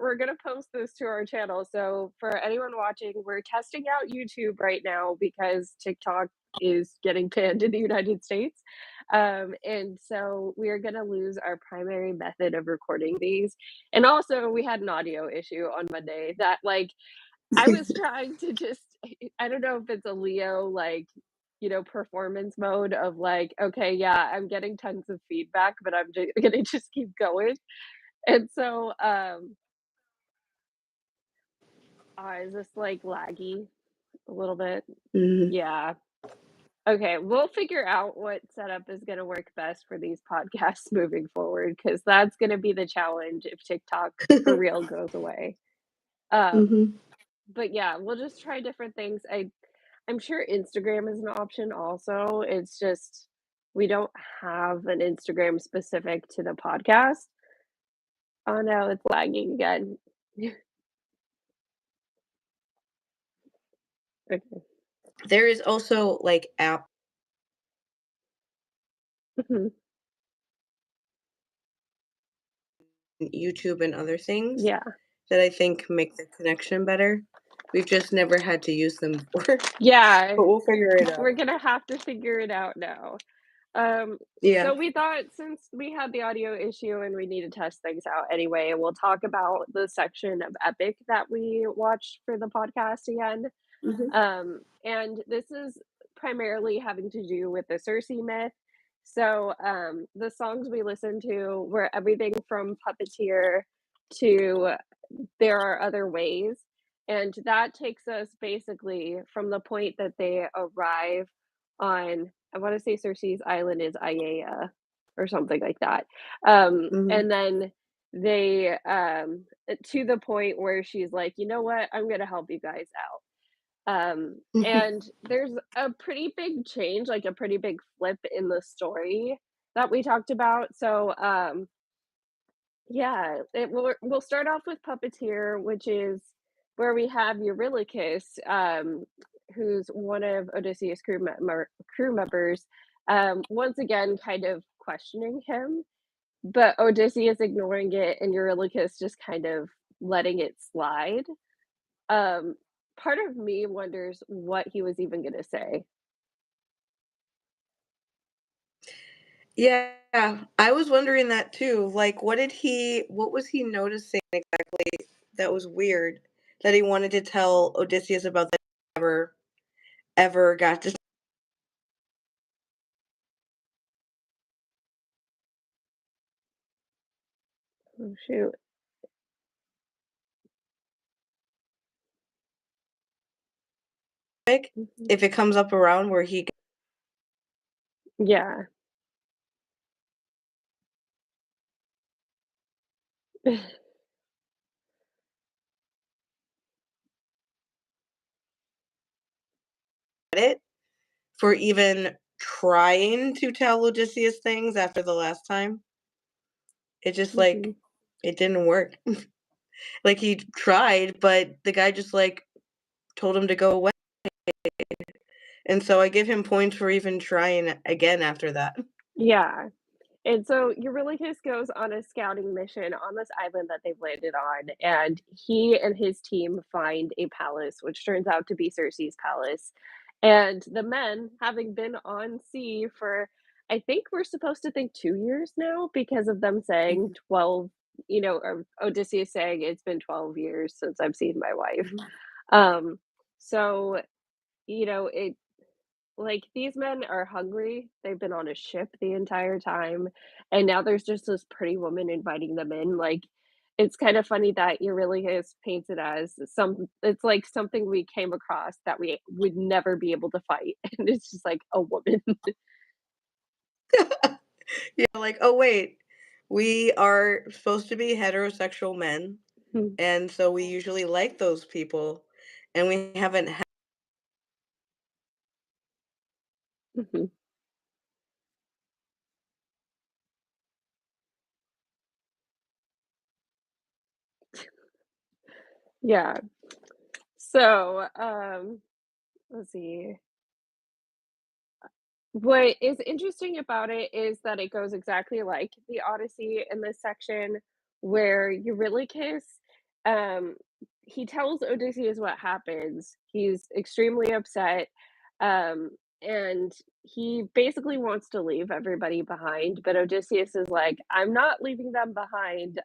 we're gonna post this to our channel. So for anyone watching, we're testing out YouTube right now because TikTok is getting banned in the United States. And so we are gonna lose our primary method of recording these. And also we had an audio issue on Monday that like I was trying to just I don't know if it's a Leo like performance mode of like, okay, yeah, I'm getting tons of feedback, but I'm gonna just keep going. And so, is this like laggy a little bit? Mhm. Yeah. Okay, we'll figure out what setup is gonna work best for these podcasts moving forward because that's gonna be the challenge if TikTok for real goes away. Um, Mhm. but yeah, we'll just try different things. I'm sure Instagram is an option also. It's just we don't have an Instagram specific to the podcast. Oh no, it's lagging again. Okay. There is also, like, app Mhm. YouTube and other things Yeah. that I think make the connection better. We've just never had to use them before, Yeah, but we'll figure it we're out. gonna have to figure it out now. Yeah. So we thought since we had the audio issue and we need to test things out anyway, we'll talk about the section of Epic that we watched for the podcast again. Mhm. And this is primarily having to do with the Circe myth. So the songs we listened to were everything from Puppeteer to There Are Other Ways. And that takes us basically from the point that they arrive on, I want to say Circe's island is Aiea or something like that. Mhm. And then they, to the point where she's like, you know what, I'm going to help you guys out. And there's a pretty big change, like a pretty big flip in the story that we talked about. So, yeah, we'll start off with Puppeteer, which is where we have Eurylochus, who's one of Odysseus' crew members, once again kind of questioning him, but Odysseus ignoring it and Eurylochus just kind of letting it slide. Um, Part of me wonders what he was even gonna say. Yeah, I was wondering that too. Like, what was he noticing exactly that was weird that he wanted to tell Odysseus about that he ever got to Oh, shoot. pick Mhm. if it comes up around where he Yeah. got it for even trying to tell Odysseus things after the last time. It just like Mhm. it didn't work. Like he tried, but the guy just like told him to go away. And so I give him points for even trying again after that. Yeah. And so Eurylochus goes on a scouting mission on this island that they've landed on, and he and his team find a palace, which turns out to be Circe's palace. And the men, having been on sea for, I think we're supposed to think 2 years now because of them saying Mhm, 12, or Odysseus saying it's been 12 years since I've seen my wife. mhm. Um, so, it like, these men are hungry, they've been on a ship the entire time, and now there's just this pretty woman inviting them in, like, it's kind of funny that Eurylochus paints it as it's like something we came across that we would never be able to fight, and it's just like a woman. Yeah, like, oh wait, we are supposed to be heterosexual men, and so we usually like those people, and we haven't had Mhm. Yeah. So, let's see. What is interesting about it is that it goes exactly like the Odyssey in this section where Eurylochus, um, he tells Odysseus what happens. He's extremely upset, um, and he basically wants to leave everybody behind, but Odysseus is like, "I'm not leaving them behind.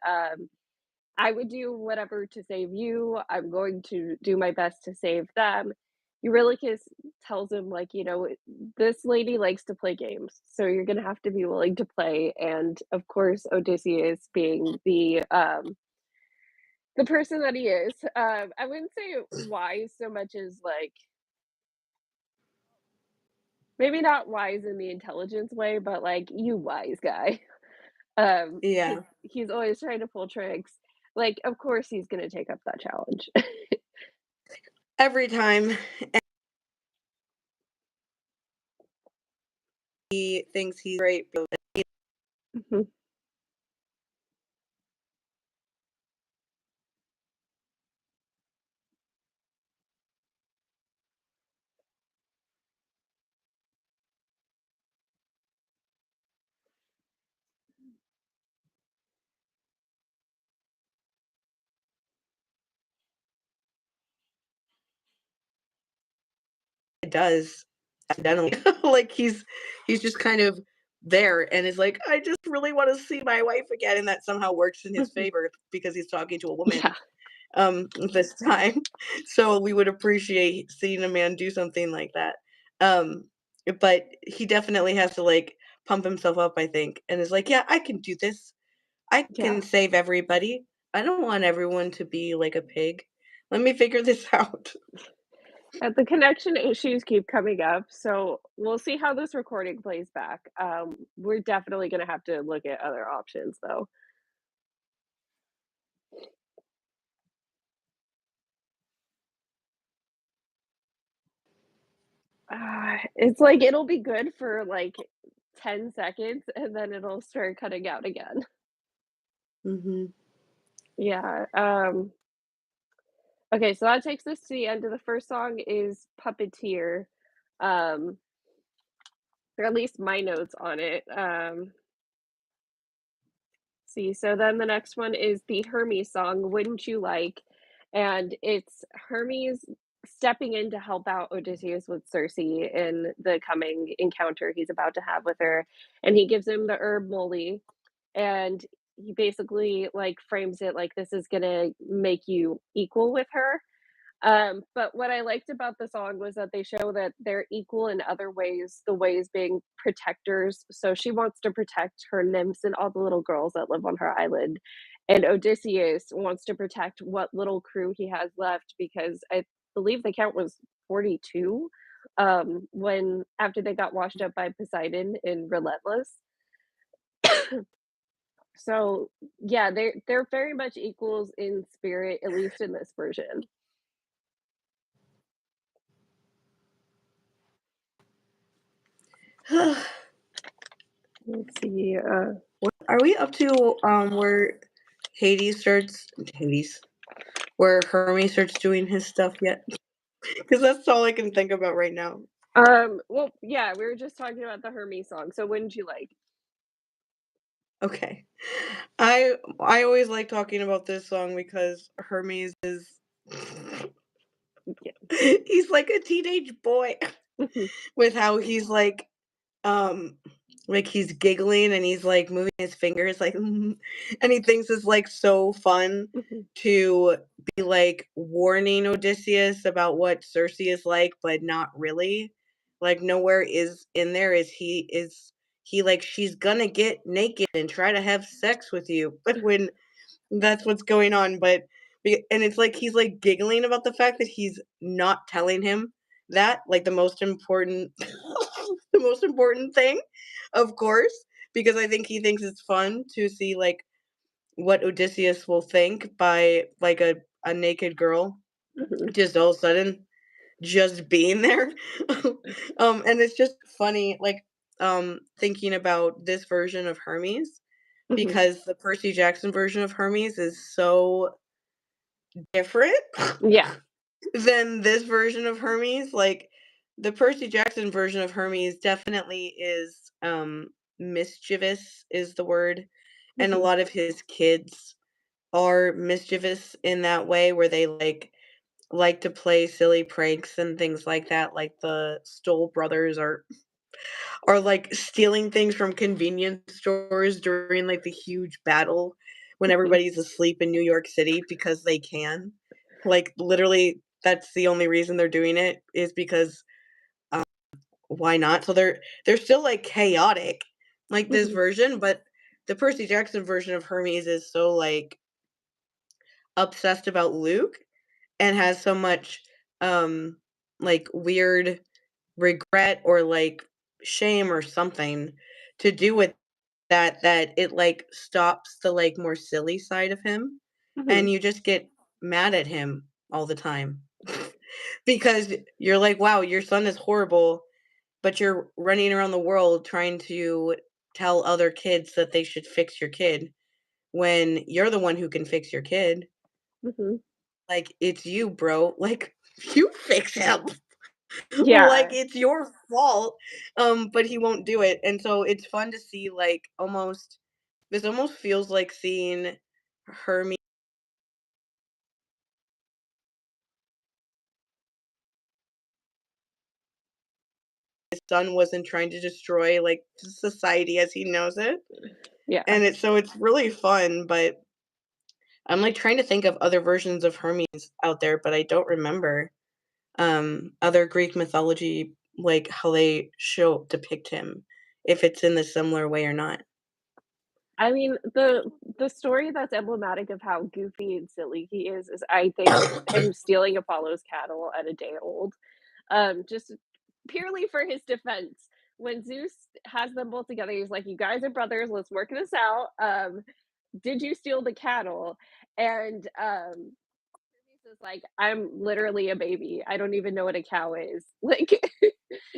I would do whatever to save you. I'm going to do my best to save them." Eurylochus tells him, like, "This lady likes to play games, so you're gonna have to be willing to play." And of course, Odysseus being the person that he is, I wouldn't say wise so much as, like, maybe not wise in the intelligence way, but, like, "You wise guy." 'Cause Yeah. he's always trying to pull tricks. Like, of course he's gonna take up that challenge. Every time he thinks he's great, but Mhm. it does accidentally. Like he's just kind of there and is like, I just really want to see my wife again, and that somehow works in his Mhm. favor because he's talking to a Yeah. woman this time. So we would appreciate seeing a man do something like that. Um but he definitely has to like pump himself up, I think, and is like, yeah, I can do this. I Yeah. can save everybody. I don't want everyone to be like a pig. Let me figure this out. The connection issues keep coming up, so we'll see how this recording plays back. We're definitely gonna have to look at other options, though. It's like it'll be good for, like, 10 seconds, and then it'll start cutting out again. Mhm. Yeah, okay, so that takes us to the end of the first song is "Puppeteer," um, or at least my notes on it, see, so then the next one is the Hermes song, "Wouldn't You Like?" And it's Hermes stepping in to help out Odysseus with Circe in the coming encounter he's about to have with her, and he gives him the herb moly, and he basically, like, frames it like this is gonna make you equal with her. But what I liked about the song was that they show that they're equal in other ways, the ways being protectors. So she wants to protect her nymphs and all the little girls that live on her island. And Odysseus wants to protect what little crew he has left because I believe the count was 42 when after they got washed up by Poseidon in Relentless. So yeah, they're very much equals in spirit, at least in this version. Let's see. Are we up to where Hades starts Hades where Hermes starts doing his stuff yet? Because that's all I can think about right now. Well, yeah, we were just talking about the Hermes song, so wouldn't you like? Okay. I always like talking about this song because Hermes is Yeah. he's like a teenage boy Mhm, with how he's um like he's giggling and he's like moving his fingers like and he thinks it's like so fun mhm, to be like warning Odysseus about what Circe is like, but not really. Like nowhere is in there is he like she's gonna get naked and try to have sex with you, but when that's what's going on, but and it's like he's like giggling about the fact that he's not telling him that like the most important the most important thing, of course, because I think he thinks it's fun to see like what Odysseus will think by like a naked girl mhm, just all of a sudden just being there. And it's just funny like thinking about this version of Hermes mhm. because the Percy Jackson version of Hermes is so different Yeah. than this version of Hermes. Like the Percy Jackson version of Hermes definitely is mischievous is the word, and a Mhm, lot of his kids are mischievous in that way where they like to play silly pranks and things like that, like the Stoll brothers are like stealing things from convenience stores during like the huge battle when Mhm, everybody's asleep in New York City because they can. Like literally that's the only reason they're doing it is because why not? So they're still like chaotic like this mhm, version, but the Percy Jackson version of Hermes is so like obsessed about Luke and has so much um like weird regret or like shame or something to do with that it like stops the like more silly side of him mhm. and you just get mad at him all the time because you're like wow your son is horrible but you're running around the world trying to tell other kids that they should fix your kid when you're the one who can fix your kid. Mhm. Like, it's you, bro. Like, you fix him. Like, Yeah. it's your fault. But he won't do it. And so it's fun to see, like, almost this almost feels like seeing Hermione's son wasn't trying to destroy, like, society as he knows it. Yeah. And it's really fun, but I'm, like, trying to think of other versions of Hermes out there, but I don't remember, other Greek mythology, like, how they depict him, if it's in the similar way or not. I mean, the story that's emblematic of how goofy and silly he is I think him stealing Apollo's cattle at a day old. Just purely for his defense. When Zeus has them both together, he's like, "You guys are brothers, let's work this out. Did you steal the cattle?" And Zeus is like, "I'm literally a baby. I don't even know what a cow is." Like,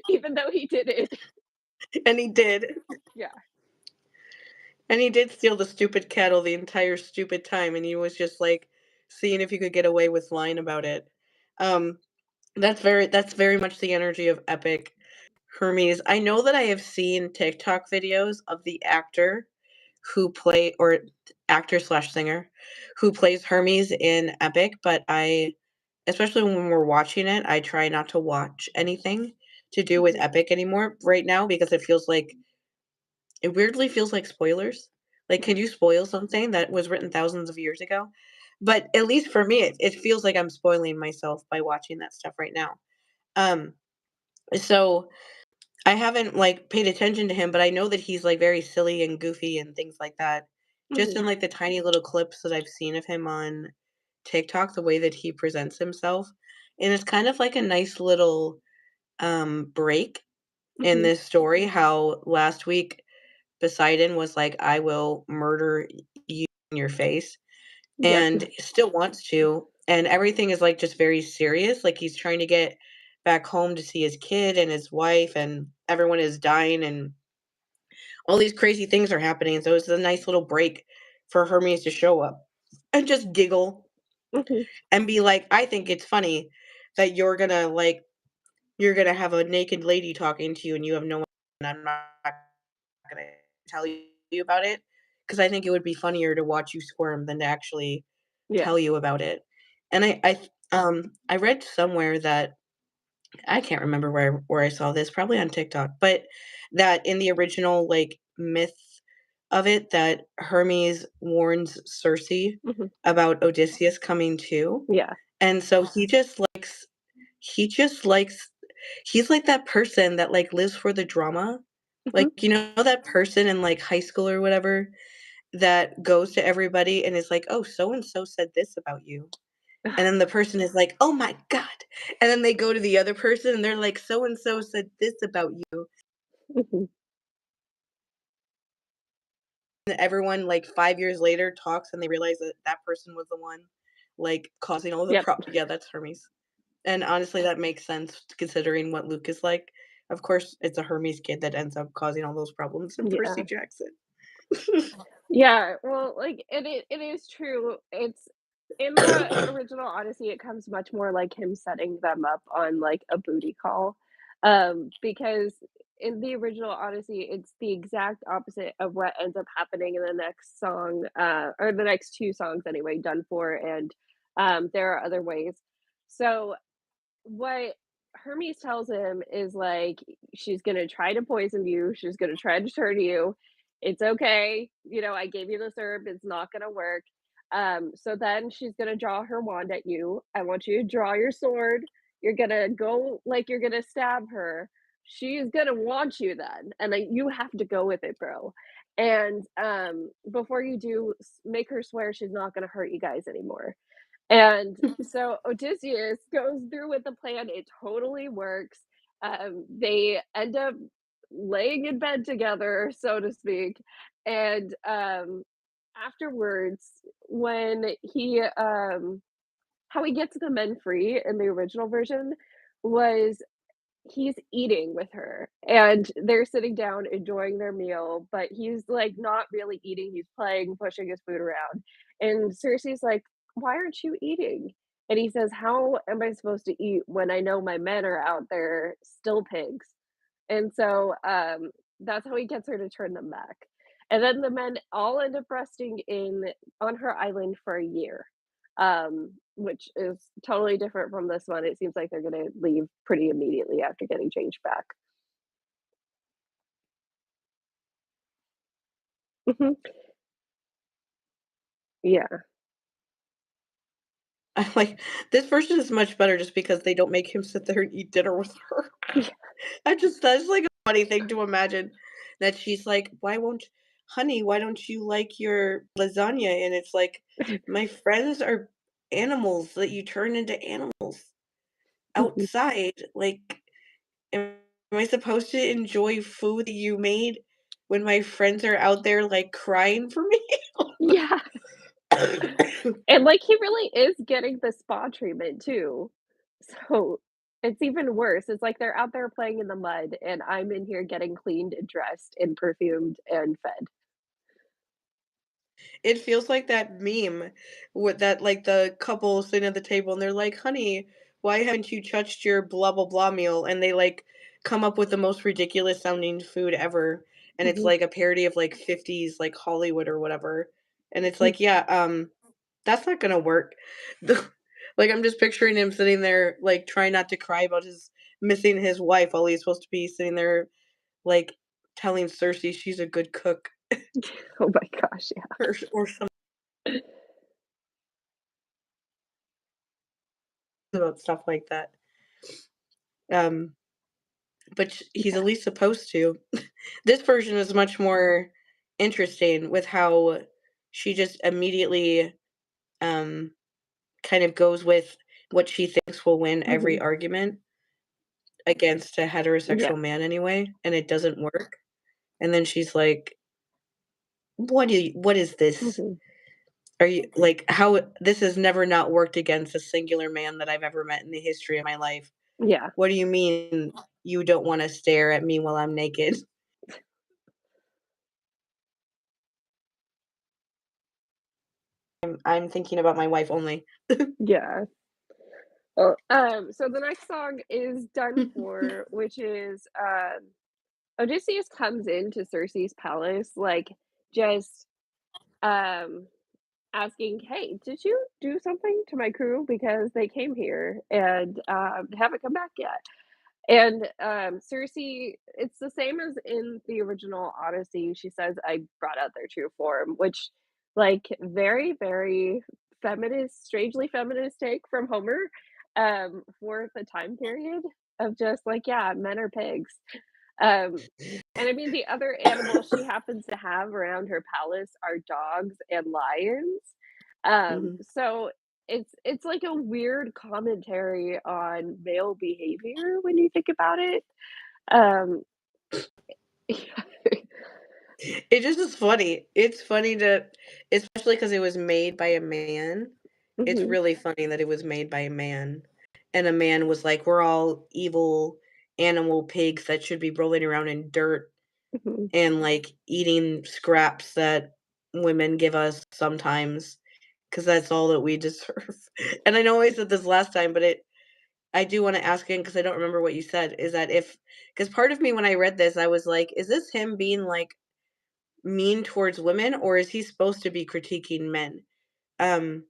even though he did it. And he did. Yeah. And he did steal the stupid cattle the entire stupid time, and he was just, like, seeing if he could get away with lying about it. Um, that's very much the energy of epic Hermes. I know that I have seen TikTok videos of the actor who play or actor/singer who plays Hermes in Epic, but I especially when we're watching it, I try not to watch anything to do with Mhm, Epic anymore right now because it weirdly feels like spoilers. Like, yeah. can you spoil something that was written thousands of years ago? But at least for me, it feels like I'm spoiling myself by watching that stuff right now. Um, so I haven't like paid attention to him, but I know that he's like very silly and goofy and things like that. Just in Mhm, like the tiny little clips that I've seen of him on TikTok, the way that he presents himself. And it's kind of like a nice little break in mhm. this story. How last week Poseidon was like, "I will murder you in your face," Yep. and still wants to, and everything is, like, just very serious, like, he's trying to get back home to see his kid and his wife, and everyone is dying, and all these crazy things are happening, so it's a nice little break for Hermes to show up and just giggle Mhm, and be like, "I think it's funny that you're gonna have a naked lady talking to you and you have no one and I'm not gonna tell you about it because I think it would be funnier to watch you squirm than to actually yeah. tell you about it." And I read somewhere that I can't remember where I saw this, probably on TikTok, but that in the original, like, myth of it, that Hermes warns Circe Mhm, about Odysseus coming too, yeah. and so he just likes he's like that person that, like, lives for the drama. Mhm. Like, you know that person in, like, high school or whatever that goes to everybody and is like, "Oh, so and so said this about you." And then the person is like, "Oh my god." And then they go to the other person and they're like, "So and so said this about you." Mhm. And everyone, like, 5 years later talks and they realize that that person was the one, like, causing all the Yep. yeah, that's Hermes. And honestly, that makes sense considering what Luke is like. Of course, it's a Hermes kid that ends up causing all those problems in Percy Yeah. Jackson. Yeah, well, like, it is true. It's in the original Odyssey, it comes much more like him setting them up on, like, a booty call, because in the original Odyssey, it's the exact opposite of what ends up happening in the next song, or the next 2 songs anyway, "Done For" and, "There Are Other Ways." So what Hermes tells him is like, she's gonna try to poison you, she's gonna try to turn you. It's okay, you know, I gave you this herb, it's not gonna work. So then she's gonna draw her wand at you. I want you to draw your sword. You're gonna go like you're gonna stab her. She's gonna want you then, and like you have to go with it, bro. And before you do, make her swear she's not gonna hurt you guys anymore. And so Odysseus goes through with the plan, it totally works. They end up laying in bed together, so to speak, and, afterwards, when how he gets the men free in the original version was he's eating with her, and they're sitting down enjoying their meal, but he's, like, not really eating, he's playing, pushing his food around, and Cersei's like, "Why aren't you eating?" And he says, "How am I supposed to eat when I know my men are out there still pigs?" And so, that's how he gets her to turn them back. And then the men all end up resting in on her island for a year, which is totally different from this one. It seems like they're gonna leave pretty immediately after getting changed back. Mhm. Yeah. I'm like, this version is much better just because they don't make him sit there and eat dinner with her. That's like a funny thing to imagine that she's like, "Why won't honey, why don't you like your lasagna?" And it's like, "My friends are animals that you turn into animals Mhm. outside. Like, am I supposed to enjoy food that you made when my friends are out there, like, crying for me?" Yeah. And, like, he really is getting the spa treatment too. So, it's even worse. It's like they're out there playing in the mud, and I'm in here getting cleaned and dressed and perfumed and fed. It feels like that meme with that like the couple sitting at the table and they're like, "Honey, why haven't you touched your blah blah blah meal?" And they like come up with the most ridiculous sounding food ever. And it's Mhm. like a parody of like 50s like Hollywood or whatever. And it's Mm. like, yeah, that's not gonna work. Like I'm just picturing him sitting there like trying not to cry about his missing his wife while he's supposed to be sitting there like telling Cersei she's a good cook Oh my gosh, yeah. or something about stuff like that. Um, but he's Yeah. at least supposed to. This version is much more interesting with how she just immediately um kind of goes with what she thinks will win every Mhm. argument against a Yeah. heterosexual man anyway, and it doesn't work. And then she's like, what is this? Mhm. Are you like how this has never not worked against a singular man that I've ever met in the history of my life. Yeah. What do you mean you don't want to stare at me while I'm naked? I'm thinking about my wife only. Yeah. Well, so the next song is "Done For," which is, Odysseus comes into Circe's palace, like, just, um, asking, "Hey, did you do something to my crew? Because they came here and, haven't come back yet." And, Circe it's the same as in the original Odyssey, she says, "I brought out their true form," which, like, very, very feminist strangely feminist take from Homer, for the time period of just like, yeah, men are pigs. Um, and I mean, the other animals she happens to have around her palace are dogs and lions. Mhm. So it's like a weird commentary on male behavior when you think about it. Um, It just is funny. It's funny to especially because it was made by a man. It's Mhm, really funny that it was made by a man, and a man was like, "We're all evil animal pigs that should be rolling around in dirt mhm. and, like, eating scraps that women give us sometimes, because that's all that we deserve." And I know I said this last time, but I do wanna ask again because I don't remember what you said, is that if because part of me when I read this, I was like, "Is this him being, like, mean towards women, or is he supposed to be critiquing men?" Um,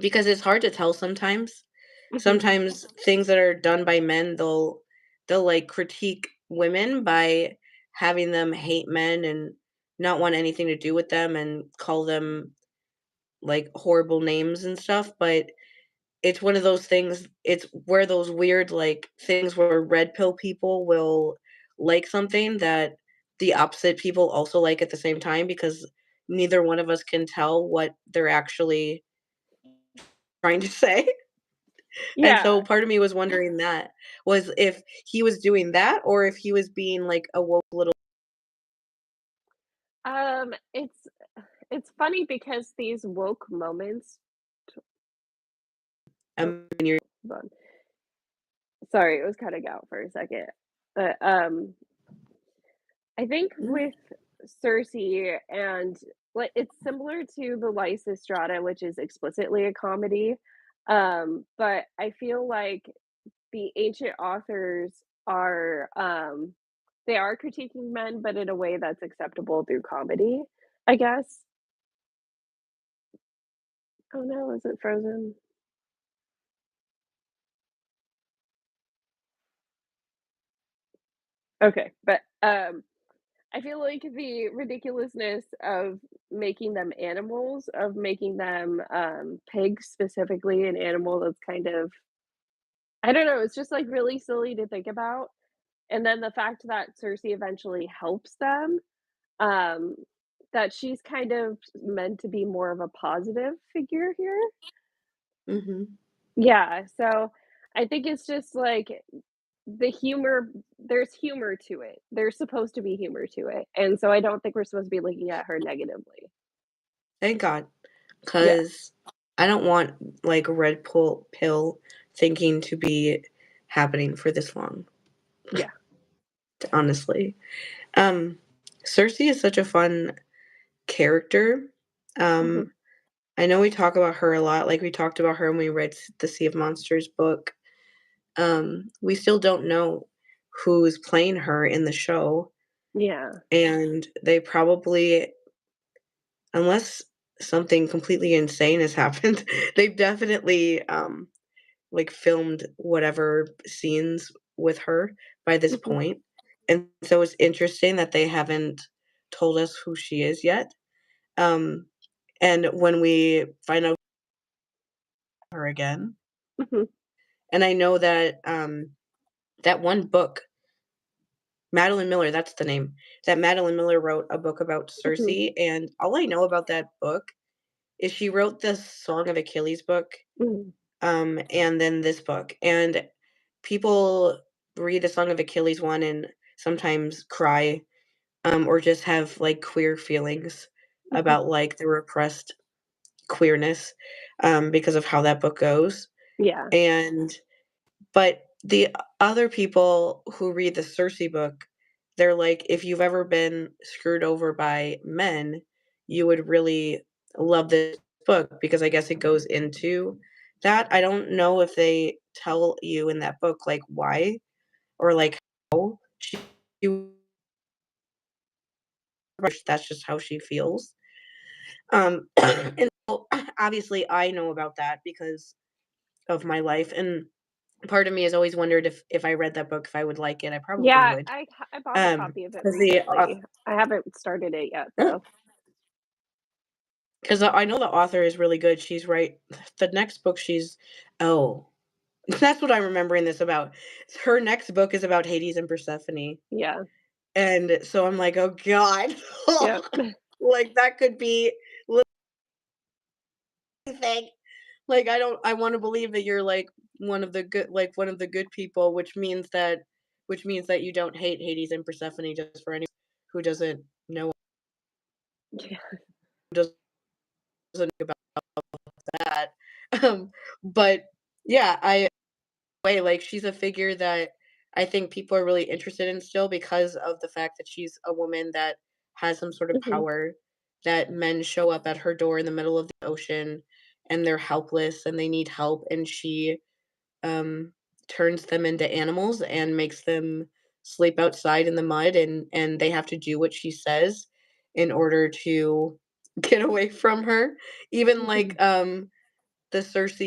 because it's hard to tell sometimes. Mhm. Sometimes things that are done by men, they'll, like, critique women by having them hate men and not want anything to do with them and call them, like, horrible names and stuff, but it's one of those things it's where those weird, like, things where red pill people will like something that the opposite people also like at the same time because neither one of us can tell what they're actually trying to say. And so Yeah. part of me was wondering that, was if he was doing that or if he was being like a woke little It's funny because these woke moments oh, and you're hold on. Sorry, it was cutting out for a second. But, I think with Circe and like, it's similar to the Lysistrata, which is explicitly a comedy, but I feel like the ancient authors are, they are critiquing men, but in a way that's acceptable through comedy, I guess. Oh no, is it frozen? Okay, but, I feel like the ridiculousness of making them animals, of making them, pigs specifically, an animal that's kind of I don't know, it's just, like, really silly to think about, and then the fact that Cersei eventually helps them, um, that she's kind of meant to be more of a positive figure here. Mhm. Yeah, so I think it's just, like, the humor there's humor to it. There's supposed to be humor to it, and so I don't think we're supposed to be looking at her negatively. Thank God, Yeah, because I don't want, like, red pill thinking to be happening for this long, yeah. honestly. Um, Cersei is such a fun character. Mhm. Um, I know we talk about her a lot, like, we talked about her when we read the Sea of Monsters book. We still don't know who's playing her in the show, Yeah. and they probably unless something completely insane has happened, they've definitely, like, filmed whatever scenes with her by this Mhm. point, and so it's interesting that they haven't told us who she is yet, um, and when we find out her again Mhm. and I know that, that one book, Madeline Miller, that's the name, that Madeline Miller wrote a book about Mhm. Cersei, and all I know about that book is she wrote the Song of Achilles book, Mhm. and then this book, and people read the Song of Achilles one and sometimes cry, or just have, like, queer feelings Mhm. about, like, the repressed queerness, because of how that book goes, Yeah. and but the other people who read the Cersei book, they're like, "If you've ever been screwed over by men, you would really love this book," because I guess it goes into that. I don't know if they tell you in that book, like, why or, like, how she that's just how she feels. And so, obviously, I know about that because of my life, and part of me has always wondered if I read that book, if I would like it. I probably Yeah, would. I bought a copy of it 'Cause the recently. I haven't started it yet, auth though. 'cause I know the author is really good. She's right the next book she's oh, that's what I'm remembering this about. Her next book is about Hades and Persephone, Yeah. and so I'm like, "Oh god." Yep. Like, that could be anything. Like, I wanna believe that you're, like, one of the good people, which means that you don't hate Hades and Persephone just for anyone who doesn't know Yeah. doesn't know about that. Um, but yeah, like, she's a figure that I think people are really interested in still because of the fact that she's a woman that has some sort of Mhm. power, that men show up at her door in the middle of the ocean, and they're helpless, and they need help, and um turns them into animals and makes them sleep outside in the mud, and they have to do what she says in order to get away from her. Even Mhm. like the Circe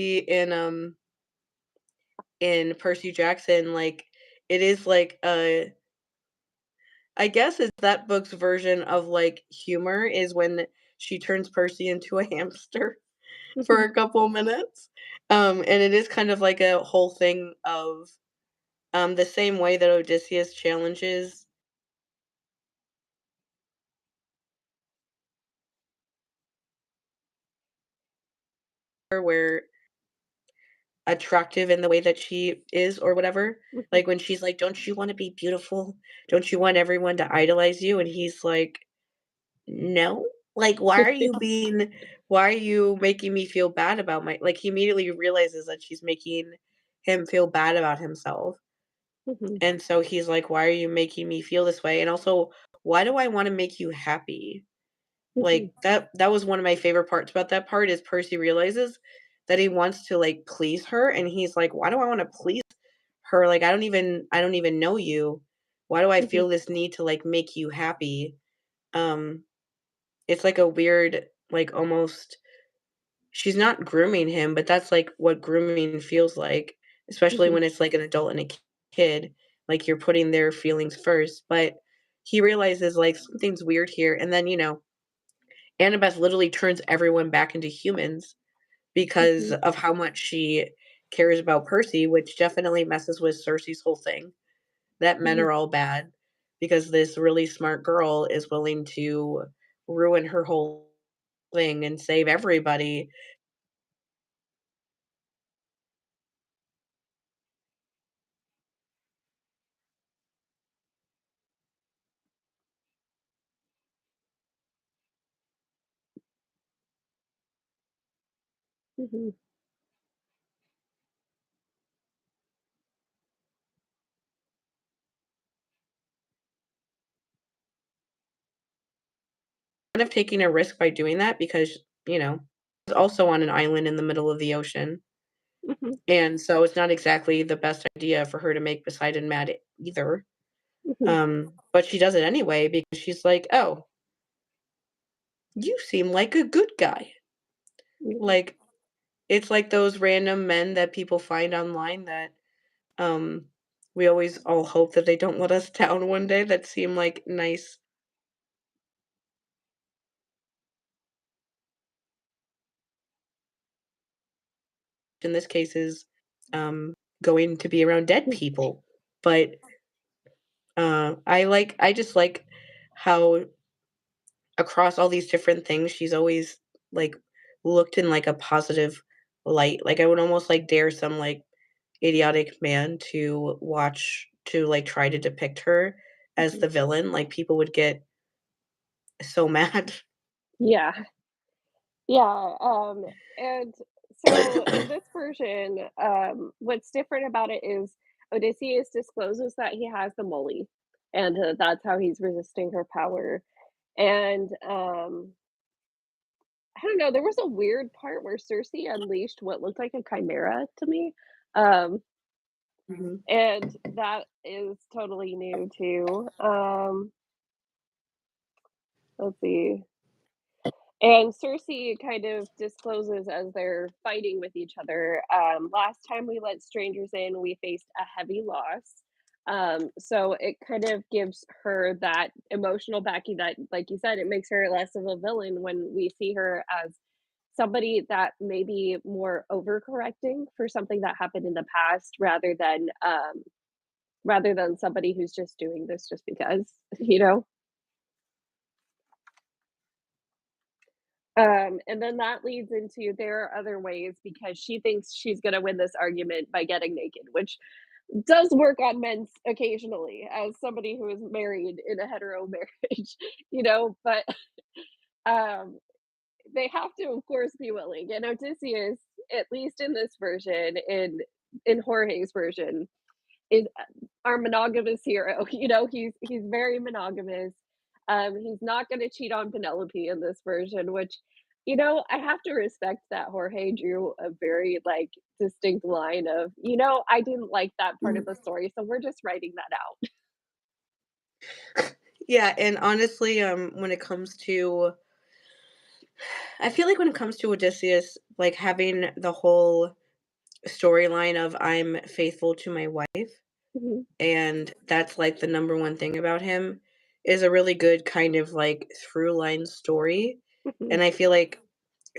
in Percy Jackson, like it is like I guess it's that book's version of like humor is when she turns Percy into a hamster for Mhm. a couple minutes. And it is kind of like a whole thing of the same way that Odysseus challenges her, where attractive in the way that she is or whatever. Mhm. Like when she's like, "Don't you want to be beautiful? Don't you want everyone to idolize you?" And he's like, "No. Like, why are you making me feel bad about my," like he immediately realizes that she's making him feel bad about himself. Mhm. And so he's like, "Why are you making me feel this way? And also, why do I want to make you happy?" Mhm. Like that was one of my favorite parts about that part is Percy realizes that he wants to like please her and he's like, "Why do I want to please her? Like I don't even know you. Why do I Mhm. feel this need to like make you happy?" Um it's like a weird like almost she's not grooming him, but that's like what grooming feels like, especially Mhm. when it's like an adult and a kid, like you're putting their feelings first, but he realizes like something's weird here and then, Annabeth literally turns everyone back into humans because Mhm. of how much she cares about Percy, which definitely messes with Cersei's whole thing. That men Mhm. are all bad because this really smart girl is willing to ruin her whole thing and save everybody. Mhm. Kind of taking a risk by doing that because, it's also on an island in the middle of the ocean. Mhm. And so it's not exactly the best idea for her to make Poseidon mad either. Mhm. But she does it anyway because she's like, "Oh, you seem like a good guy." Yeah. Like it's like those random men that people find online that um we always all hope that they don't let us down one day that seem like nice. In this case is going to be around dead Mhm. people. But I just like how across all these different things she's always like looked in like a positive light. Like I would almost like dare some like idiotic man to watch to like try to depict her as Mhm. the villain. Like people would get so mad. Yeah. Yeah, and so in this version, what's different about it is Odysseus discloses that he has the moly, and that's how he's resisting her power. And I don't know, there was a weird part where Circe unleashed what looked like a chimera to me, um, Mhm. and that is totally new too. Let's see. And Circe kind of discloses as they're fighting with each other, "Last time we let strangers in, we faced a heavy loss." So it kind of gives her that emotional backing that, like you said, it makes her less of a villain when we see her as somebody that may be more overcorrecting for something that happened in the past rather than somebody who's just doing this just because, you know? And then that leads into there are other ways because she thinks she's gonna win this argument by getting naked, which does work on men occasionally as somebody who is married in a hetero marriage, but um, they have to, of course, be willing. And Odysseus, at least in this version, in Jorge's version, is our monogamous hero. He's very monogamous. He's not going to cheat on Penelope in this version, which I have to respect that Jorge drew a very, like, distinct line of, I didn't like that part of Mhm. the story, so we're just writing that out." Yeah, and honestly, when it comes to I feel like when it comes to Odysseus, like, having the whole storyline of I'm faithful to my wife, Mhm, and that's, like, the number one thing about him, is a really good kind of, like, through line story, mhm, and I feel like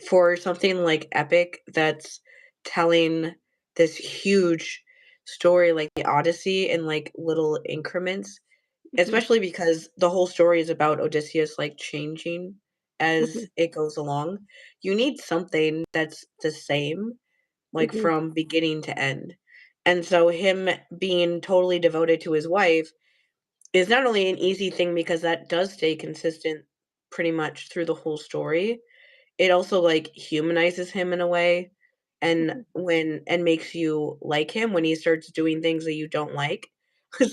for something like epic that's telling this huge story like the Odyssey in, like, little increments, mhm, especially because the whole story is about Odysseus, like, changing as mhm, it goes along, you need something that's the same, like, mhm, from beginning to end, and so him being totally devoted to his wife is not only an easy thing because that does stay consistent pretty much through the whole story, it also, like, humanizes him in a way, mhm. and makes you like him when he starts doing things that you don't like.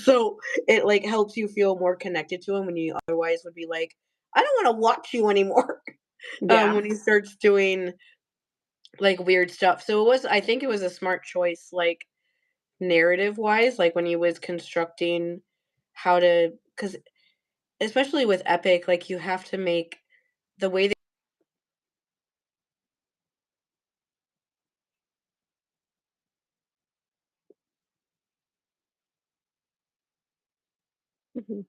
So, it, like, helps you feel more connected to him when you otherwise would be like, "I don't wanna watch you anymore," Yeah, when he starts doing, like, weird stuff. So I think it was a smart choice, like, narrative-wise, like, when he was constructing how to, because especially with epic, like, you have to make the way that mhm,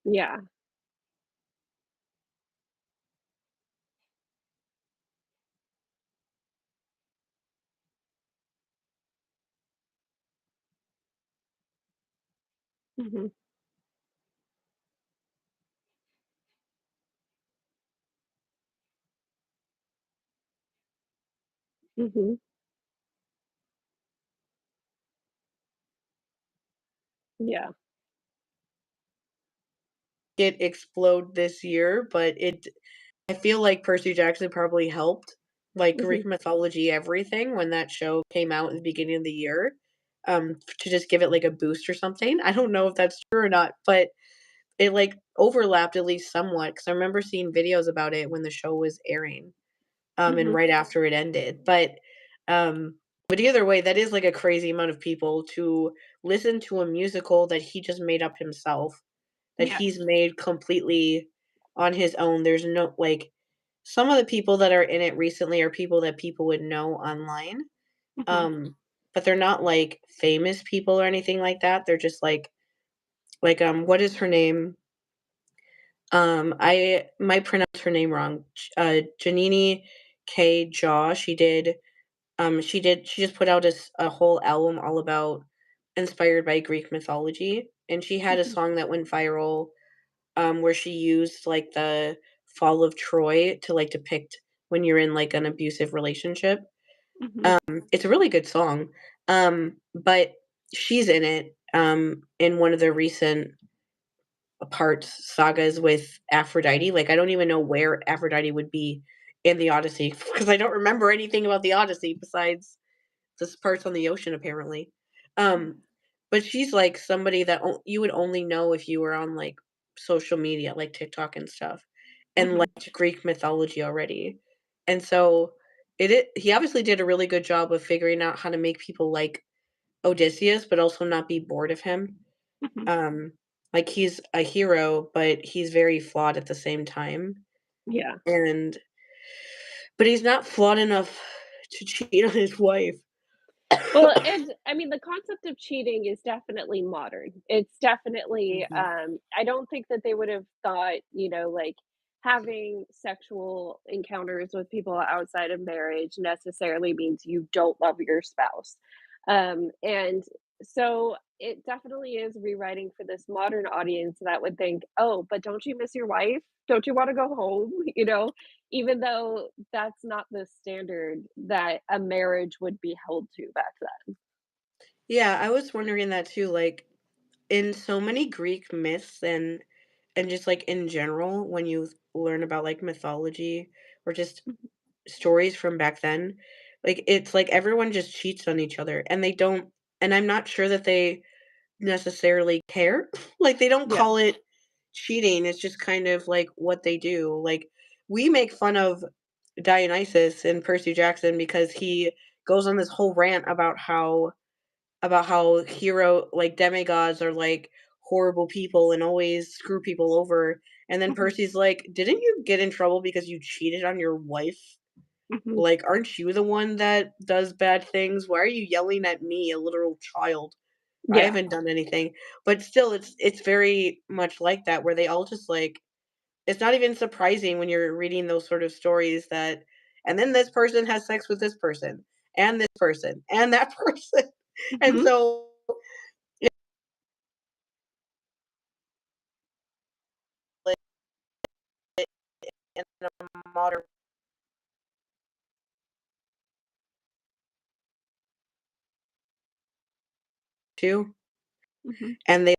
yeah, mhm, mhm, yeah, it explode this year, but it I feel like Percy Jackson probably helped, like, mhm, Greek mythology everything when that show came out in the beginning of the year, to just give it, like, a boost or something. I don't know if that's true or not, but it, like, overlapped at least somewhat because I remember seeing videos about it when the show was airing, and mhm, right after it ended, um but either way, that is, like, a crazy amount of people to listen to a musical that he just made up himself, that yeah, he's made completely on his own. There's no like, some of the people that are in it recently are people that people would know online, mhm, um, but they're not, like, famous people or anything like that. They're just what is her name? I might pronounce her name wrong. Janini K. Jaw. She just put out a whole album all about inspired by Greek mythology, and she had a mhm, song that went viral, where she used, like, the fall of Troy to, like, depict when you're in, like, an abusive relationship. mhm, It's a really good song, but she's in it, in one of the recent parts sagas with Aphrodite. Like, I don't even know where Aphrodite would be in the Odyssey because I don't remember anything about the Odyssey besides this parts on the ocean, apparently. Um, but she's, like, somebody that you would only know if you were on, like, social media, like TikTok and stuff, and mhm, liked Greek mythology already. And so he obviously did a really good job of figuring out how to make people like Odysseus, but also not be bored of him. mhm, Um, like, he's a hero, but he's very flawed at the same time. yeah. And but he's not flawed enough to cheat on his wife. Well, and I mean, the concept of cheating is definitely modern. It's definitely, Mhm. I don't think that they would have thought, like having sexual encounters with people outside of marriage necessarily means you don't love your spouse. And so it definitely is rewriting for this modern audience that would think, oh, but don't you miss your wife? Don't you want to go home? Even though that's not the standard that a marriage would be held to back then. Yeah, I was wondering that too, like, in so many Greek myths and just, like, in general, when you learn about, like, mythology or just Mhm, stories from back then, like, it's like everyone just cheats on each other, and they don't and I'm not sure that they necessarily care. Like, they don't Yeah. call it cheating, it's just kind of, like, what they do. Like, we make fun of Dionysus and Percy Jackson because he goes on this whole rant about how demigods are, like, horrible people and always screw people over, and then Mhm. Percy's like, "Didn't you get in trouble because you cheated on your wife? Mhm. Like, aren't you the one that does bad things? Why are you yelling at me, a literal child? I Yeah. haven't done anything." But still, it's very much like that where they all just, like, it's not even surprising when you're reading those sort of stories that, and then this person has sex with this person, and that person. And Mhm. so like, in a modern too, Mhm. and they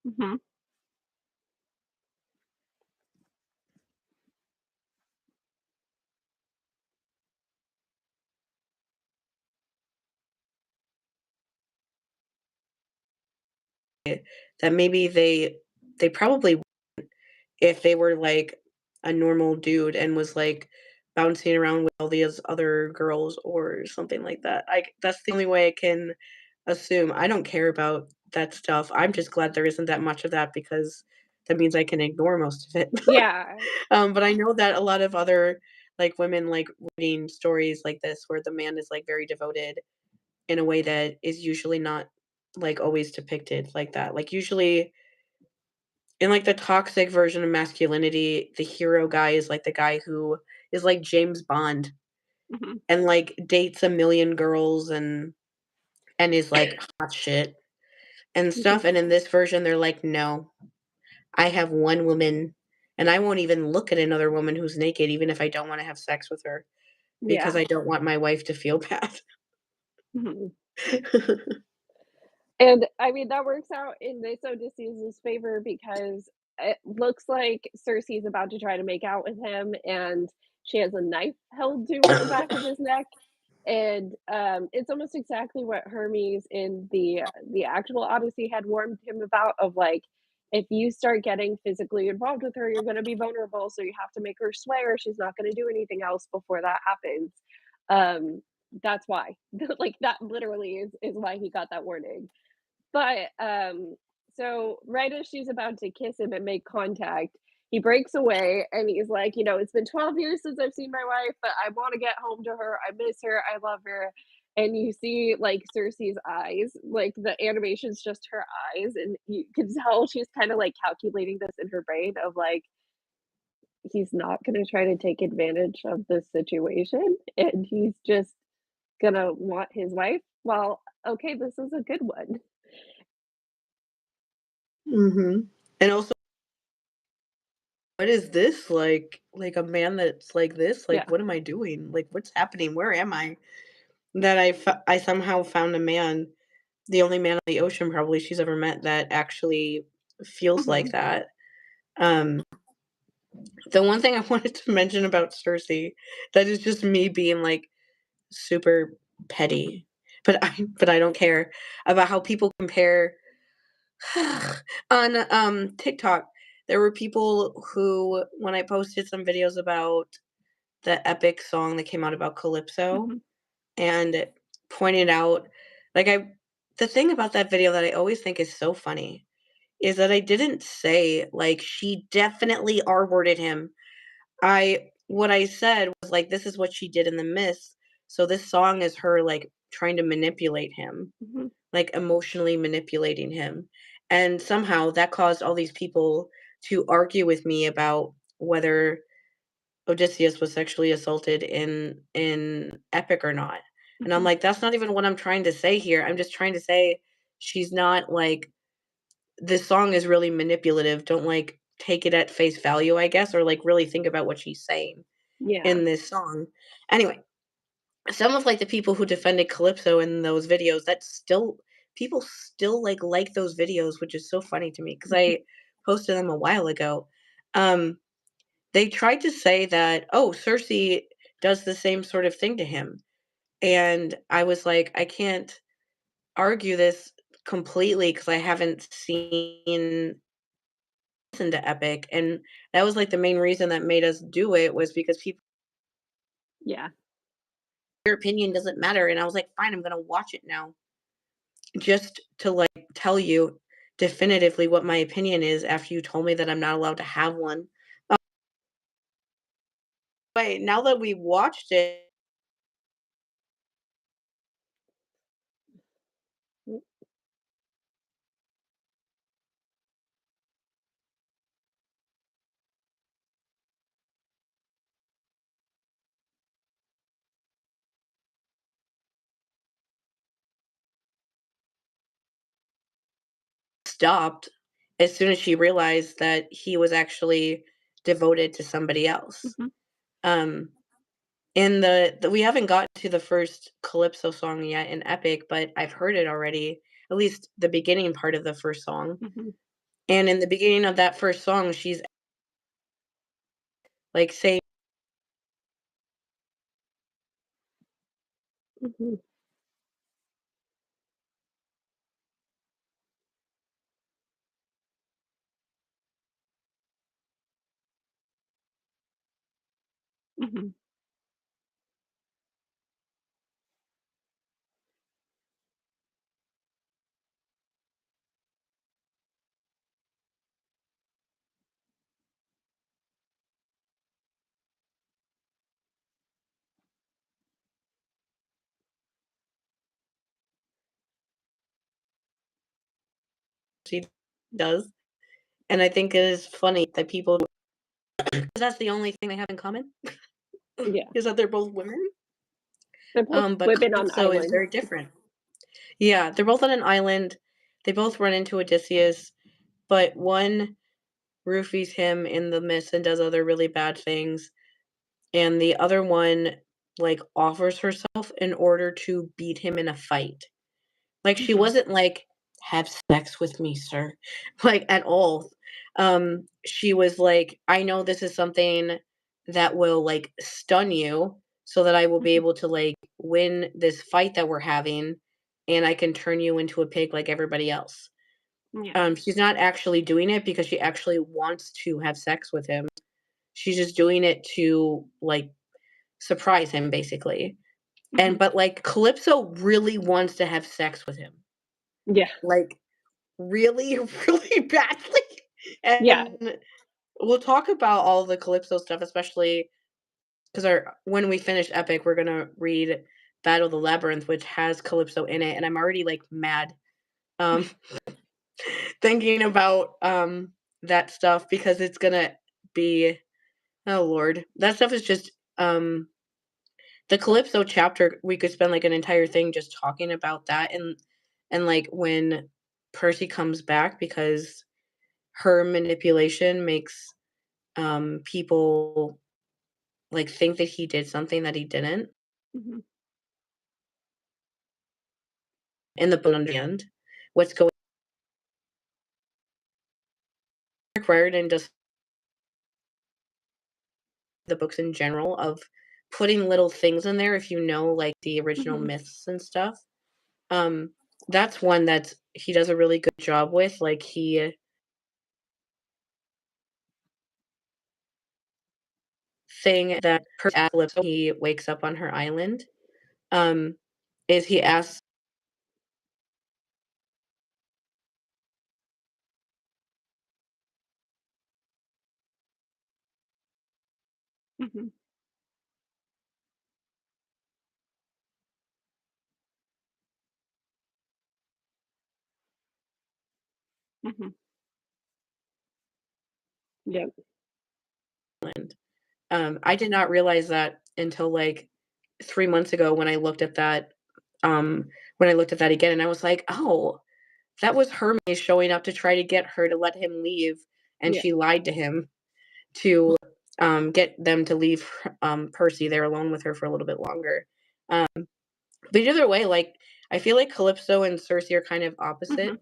Mhm. that maybe they probably, if they were, like, a normal dude and was, like, bouncing around with all these other girls or something like that. That's the only way I can assume. I don't care about that stuff. I'm just glad there isn't that much of that because that means I can ignore most of it. Yeah. But I know that a lot of other, like, women like reading stories like this where the man is, like, very devoted in a way that is usually not, like, always depicted like that. Like, usually in, like, the toxic version of masculinity, the hero guy is, like, the guy who is like James Bond Mhm. and, like, dates a million girls and is, like, hot shit and Mhm. stuff, and in this version, they're like, "No, I have one woman, and I won't even look at another woman who's naked even if I don't wanna have sex with her because Yeah. I don't want my wife to feel bad." Mhm. And, I mean, that works out in this Odysseus's favor because it looks like Circe's about to try to make out with him, and she has a knife held to the back of his neck, and, it's almost exactly what Hermes in the actual Odyssey had warned him about of, like, if you start getting physically involved with her, you're gonna be vulnerable, so you have to make her swear she's not gonna do anything else before that happens. Um, that's why. Like, that literally is why he got that warning. But, so right as she's about to kiss him and make contact, he breaks away and he's like, you know, "It's been 12 years since I've seen my wife, but I wanna get home to her. I miss her. I love her." And you see, like, Cersei's eyes, like, the animation's just her eyes, and you can tell she's kinda, like, calculating this in her brain of, like, he's not gonna try to take advantage of this situation, and he's just gonna want his wife. Well, okay, this is a good one. Mhm. And also, what is this? Like, a man that's like this? Like, Yeah. what am I doing? Like, what's happening? Where am I? That I somehow found a man, the only man on the ocean probably she's ever met that actually feels like Mhm. that. Um, the one thing I wanted to mention about Cersei that is just me being, like, super petty, but I don't care, about how people compare on, TikTok, there were people who, when I posted some videos about the epic song that came out about Calypso Mhm. and pointed out, like, I the thing about that video that I always think is so funny is that I didn't say, like, "She definitely R-worded him." What I said was, like, "This is what she did in the mist, so this song is her, like, trying to manipulate him, Mhm. like, emotionally manipulating him." And somehow that caused all these people to argue with me about whether Odysseus was sexually assaulted in Epic or not. And I'm Mhm. like, "That's not even what I'm trying to say here. I'm just trying to say she's not, like, this song is really manipulative. Don't, like, take it at face value, I guess, or, like, really think about what she's saying Yeah. in this song." Anyway, some of, like, the people who defended Calypso in those videos, that's still people still, like those videos, which is so funny to me because Mhm. I posted them a while ago. Um, they tried to say that, "Oh, Cersei does the same sort of thing to him." and I was like, "I can't argue this completely because I haven't seen listened to Epic," and that was, like, the main reason that made us do it was because people Yeah. your opinion doesn't matter, and I was like, "Fine, I'm gonna watch it now." Just to, like, tell you definitively what my opinion is after you told me that I'm not allowed to have one. But now that we watched it, Mm, stopped as soon as she realized that he was actually devoted to somebody else. mhm, Um, in the we haven't gotten to the first Calypso song yet in Epic, but I've heard it already, at least the beginning part of the first song. mhm, And in the beginning of that first song, she's, like, saying mhm, mhm. she does, and I think it is funny that people 'cause that's the only thing they have in common, Yeah. is that they're both women, They're both but women on Calypso is islands. very different. Yeah, they're both on an island, they both run into Odysseus, but one roofies him in the mist and does other really bad things, and the other one, like, offers herself in order to beat him in a fight. Like, she Mhm, wasn't like, "Have sex with me, sir," like, at all. She was like, "I know this is something that will, like, stun you so that I will be mhm. able to, like, win this fight that we're having, and I can turn you into a pig like everybody else." Yeah. She's not actually doing it because she actually wants to have sex with him. She's just doing it to, like, surprise him, basically. Mhm. But, like, Calypso really wants to have sex with him. Yeah. Like, really, really badly. Yeah. And we'll talk about all the Calypso stuff, especially because our when we finish Epic, we're gonna read Battle of the Labyrinth, which has Calypso in it, and I'm already, like, mad, um, thinking about, that stuff because it's gonna be oh lord. That stuff is just, the Calypso chapter, we could spend, like, an entire thing just talking about that and, like, when Percy comes back because her manipulation makes, people, like, think that he did something that he didn't, Mhm, and the book understand what's going required and just the books in general of putting little things in there if you know, like, the original mhm, myths and stuff. Um, that's one that he does a really good job with, like, he thing that Percy asks Calypso when he wakes up on her island, um, is he asks mhm, mhm. Yep. I did not realize that until, like, 3 months ago um, when I looked at that again, and I was like, "Oh, that was Hermes showing up to try to get her to let him leave, and Yeah. she lied to him to, get them to leave Percy there alone with her for a little bit longer." Um, but either way, like, I feel like Calypso and Circe are kind of opposite, Mhm,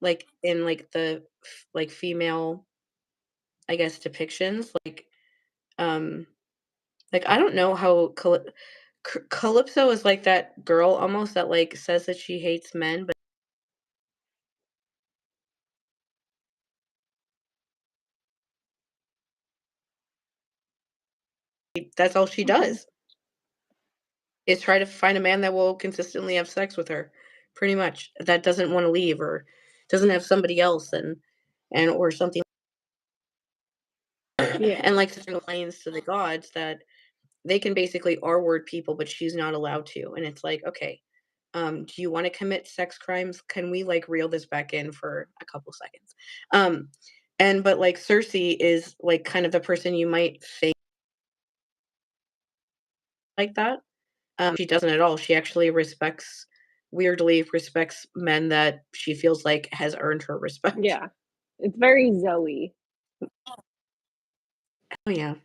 like, in, like, the like, female, I guess, depictions, um, like, I don't know how Calypso is like that girl almost that, like, says that she hates men, but that's all she Mhm. does, is try to find a man that will consistently have sex with her, pretty much, that doesn't wanna leave or doesn't have somebody else and or something, Yeah. and, like, complains to the gods that they can basically R-word people, but she's not allowed to, and it's like, "Okay, do you wanna commit sex crimes? Can we, like, reel this back in for a couple seconds?" Um, and but, like, Circe is, like, kind of the person you might think like that. She doesn't at all. She actually weirdly respects men that she feels like has earned her respect. Yeah. It's very Zoe. Oh, yeah,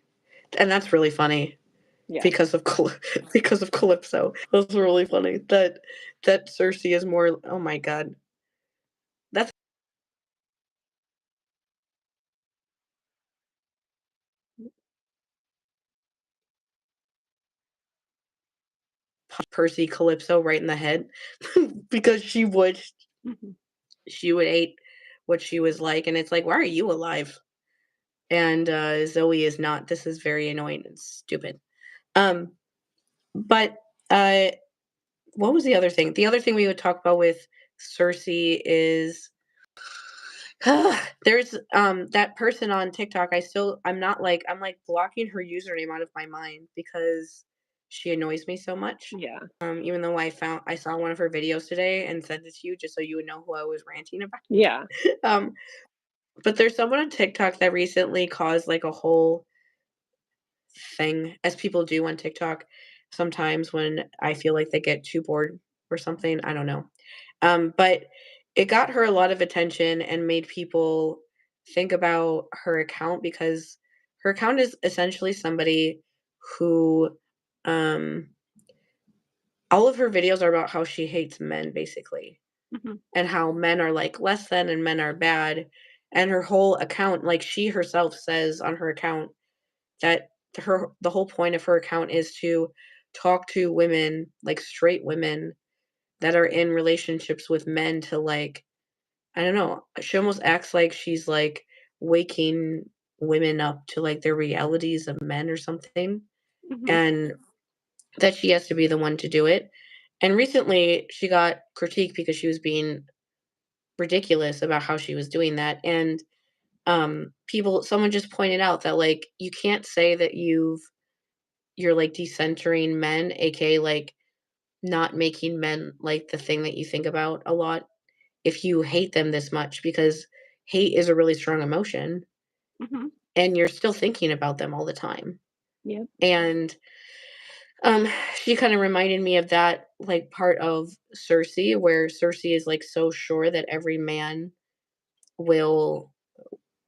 and that's really funny Yeah. because of because of Calypso. That's really funny that Circe is more oh my god. That's Percy Calypso right in the head because Mhm. she would hate what she was like, and it's like, "Why are you alive?" And, Zoe is not. This is very annoying and stupid. Um, but, uh, what was the other thing? The other thing we would talk about with Circe is there's, that person on TikTok, I'm, like, blocking her username out of my mind because she annoys me so much. Yeah. Even though I saw one of her videos today and sent it to you just so you would know who I was ranting about. Yeah. Um, but there's someone on TikTok that recently caused, like, a whole thing, as people do on TikTok sometimes when I feel like they get too bored or something, I don't know. But it got her a lot of attention and made people think about her account because her account is essentially somebody who, um all of her videos are about how she hates men, basically, Mhm. and how men are, like, less than and men are bad, and her whole account like, she herself says on her account that the whole point of her account is to talk to women, like, straight women that are in relationships with men to, like I don't know, she almost acts like she's, like, waking women up to, like, their realities of men or something, Mhm. and that she has to be the one to do it, and recently, she got critiqued because she was being ridiculous about how she was doing that, and, people someone just pointed out that, like, you can't say that you're, like, decentering men, aka, like, not making men, like, the thing that you think about a lot if you hate them this much because hate is a really strong emotion, Mhm. and you're still thinking about them all the time, Yep. and, um, she kinda reminded me of that, like, part of Circe, where Circe is, like, so sure that every man will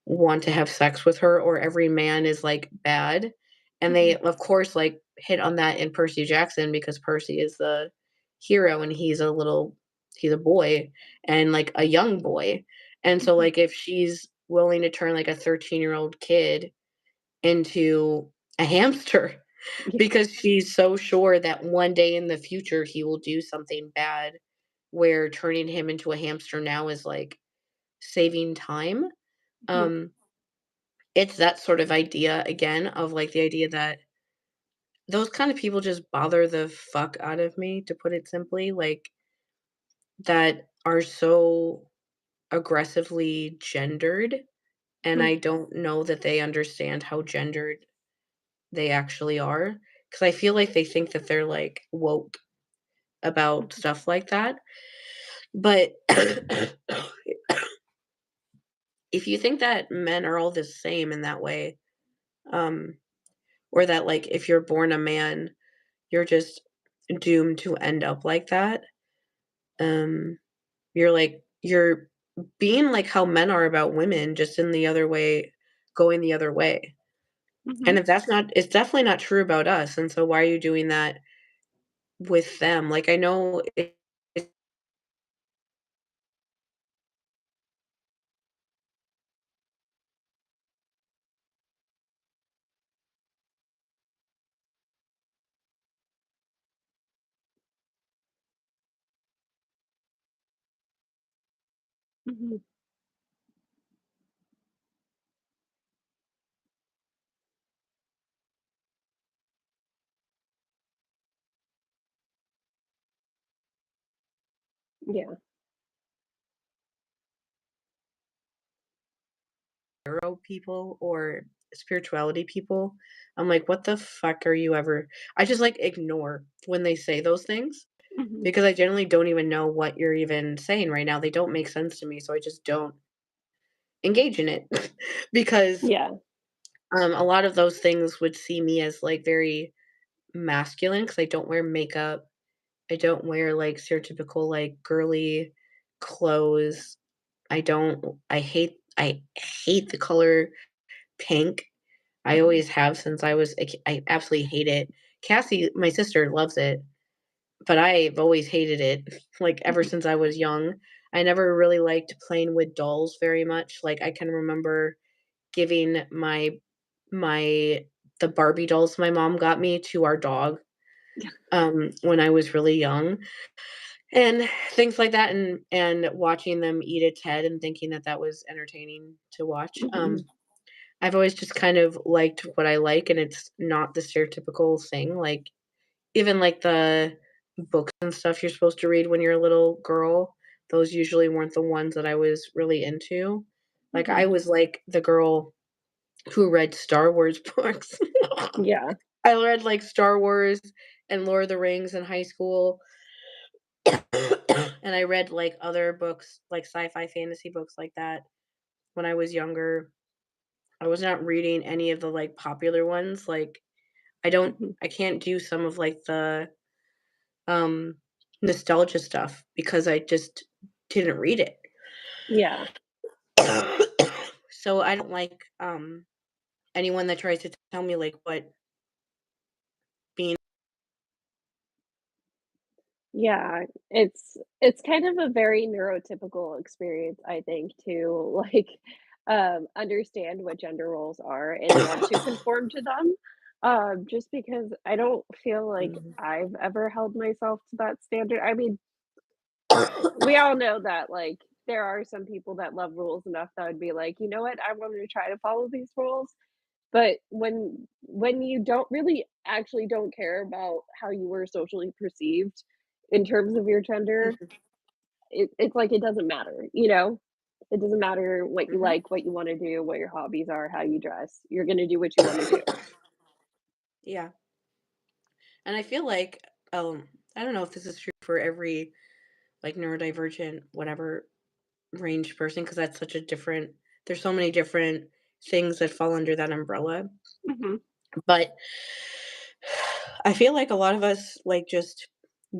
want to have sex with her or every man is, like, bad, and they, Mhm. of course, like, hit on that in Percy Jackson because Percy is the hero and he's a boy and, like, a young boy, and so, Mhm. like, if she's willing to turn, like, a 13-year-old kid into a hamster Yeah. because she's so sure that one day in the future he will do something bad where turning him into a hamster now is, like, saving time, Mhm. um it's that sort of idea again of, like, the idea that those kind of people just bother the fuck out of me, to put it simply, like, that are so aggressively gendered, and Mhm. I don't know that they understand how gendered they actually are, because I feel like they think that they're, like, woke about Mhm. stuff like that, but if you think that men are all the same in that way, um, or that, like, if you're born a man you're just doomed to end up like that. Um, you're being like how men are about women, just in the other way, going the other way. And Mhm. if that's not, it's definitely not true about us. And so why are you doing that with them? Like I know it's Mhm. Yeah. Tarot people or spirituality people, I'm like, "What the fuck are you ever" I just, like, ignore when they say those things Mhm. because I generally don't even know what you're even saying right now. They don't make sense to me, so I just don't engage in it because, Yeah. a lot of those things would see me as, like, very masculine because I don't wear makeup. I don't wear, like, stereotypical, like, girly clothes. I hate the color pink. I Mhm. always have since I was a ki I absolutely hate it. Cassie, my sister, loves it, but I've always hated it, like, ever Mhm. since I was young. I never really liked playing with dolls very much, like, I can remember giving my the Barbie dolls my mom got me to our dog, when I was really young, and things like that, and watching them eat its head and thinking that that was entertaining to watch. Mhm. I've always just kind of liked what I like, and it's not the stereotypical thing, like, even, like, the books and stuff you're supposed to read when you're a little girl, those usually weren't the ones that I was really into. Like, I Mhm. was, like, the girl who read Star Wars books. Yeah. I read, like, Star Wars and Lord of the Rings in high school, and I read, like, other books, like sci-fi fantasy books like that when I was younger. I was not reading any of the, like, popular ones, like, Mhm. I can't do some of, like, the, um, nostalgia stuff because I just didn't read it. Yeah. So, I don't like, anyone that tries to tell me, like, what being Yeah, it's kind of a very neurotypical experience, I think, to, like, understand what gender roles are and want to conform to them, just because I don't feel like Mhm. I've ever held myself to that standard. I mean, we all know that, like, there are some people that love rules enough that would be like, "You know what? I want to try to follow these rules." But when you don't really actually don't care about how you were socially perceived in terms of your gender, Mhm. it's like it doesn't matter, you know? It doesn't matter what you Mhm. like, what you wanna do, what your hobbies are, how you dress. You're gonna do what you wanna do. Yeah, and I feel like, I don't know if this is true for every, like, neurodivergent, whatever, range person, because that's such a different there's so many different things that fall under that umbrella, Mhm, but I feel like a lot of us, like, just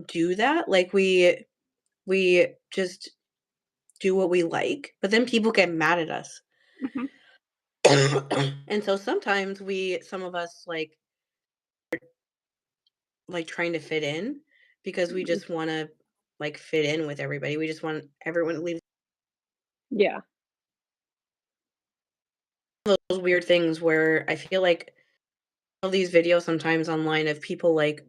do that, like, we just do what we like, but then people get mad at us. mhm, And so sometimes some of us, like, trying to fit in because we mhm. just wanna, like, fit in with everybody, we just want everyone to leave Yeah, those weird things where I feel like all these videos sometimes online of people, like,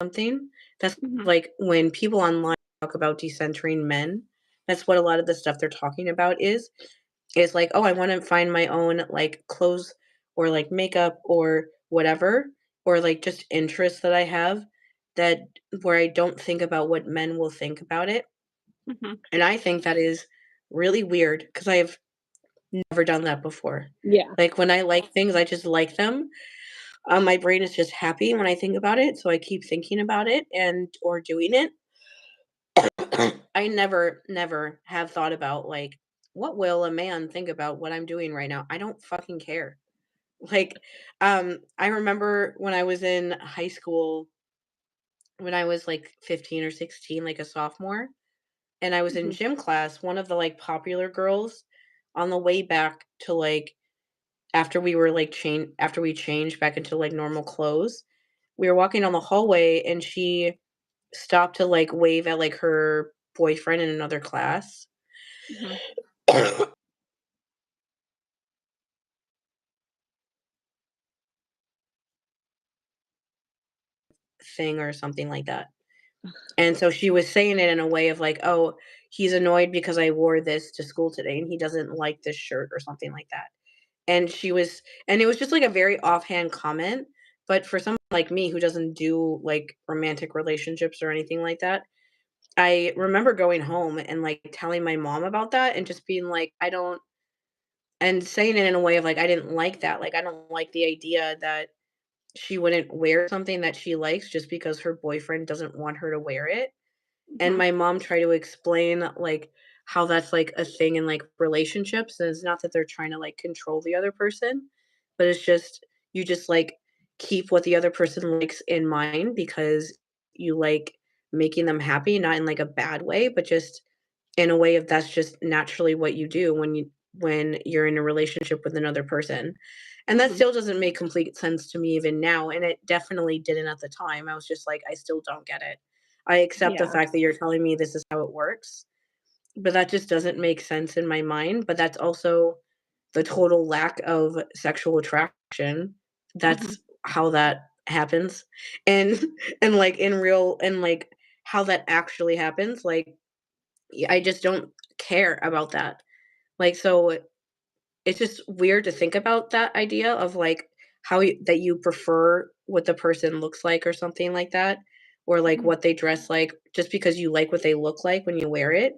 something, that's mhm, like, when people online talk about decentering men, that's what a lot of the stuff they're talking about is like, "Oh, I wanna find my own, like, clothes or, like, makeup or whatever, or, like, just interests that I have that where I don't think about what men will think about it," mhm. and I think that is really weird because 'cause I've never done that before. Yeah, Like, when I like things, I just like them. My brain is just happy when I think about it, so I keep thinking about it and or doing it. I never have thought about, like, what will a man think about what I'm doing right now? I don't fucking care. Like, I remember when I was in high school, when I was, like, 15 or 16, like a sophomore, and I was in mhm, gym class, one of the, like, popular girls on the way back to, like after we were, like, after we changed back into, like, normal clothes, we were walking down the hallway, and she stopped to, like, wave at, like, her boyfriend in another class. mhm. Thing or something like that. And so she was saying it in a way of like, "Oh, he's annoyed because I wore this to school today and he doesn't like this shirt," or something like that. And she was and it was just like a very offhand comment, but for someone like me who doesn't do like romantic relationships or anything like that, I remember going home and like telling my mom about that and just being like, I don't and saying it in a way of like, I didn't like that. Like, I don't like the idea that she wouldn't wear something that she likes just because her boyfriend doesn't want her to wear it. And Mhm. my mom tried to explain, like, how that's, like, a thing in, like, relationships, and it's not that they're trying to, like, control the other person, but it's just you just, like, keep what the other person likes in mind because you like making them happy, not in, like, a bad way, but just in a way of that's just naturally what you do when you're in a relationship with another person. And that Mhm. still doesn't make complete sense to me even now, and it definitely didn't at the time. I was just like, "I still don't get it. I accept the Yeah. fact that you're telling me this is how it works, but that just doesn't make sense in my mind." But that's also the total lack of sexual attraction. Mhm. That's how that happens. And and, like, in real and, like, how that actually happens, like, I just don't care about that. Like, so it's just weird to think about that idea of, like, how you that you prefer what the person looks like or something like that, or, like, Mhm. what they dress like just because you like what they look like when you wear it,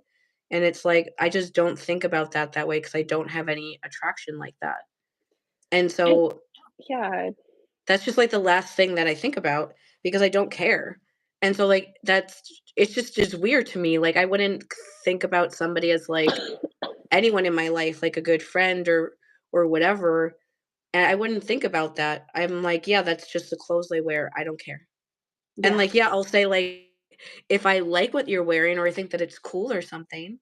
and it's like, I just don't think about that way because I don't have any attraction like that, and It so yeah. that's just, like, the last thing that I think about because I don't care, and so, like, it's just weird to me, like, I wouldn't think about somebody as, like, anyone in my life, like a good friend or whatever, and I wouldn't think about that. I'm like, "Yeah, that's just the clothes they wear, I don't care." And, Yeah. like, yeah, I'll say, like, if I like what you're wearing or I think that it's cool or something,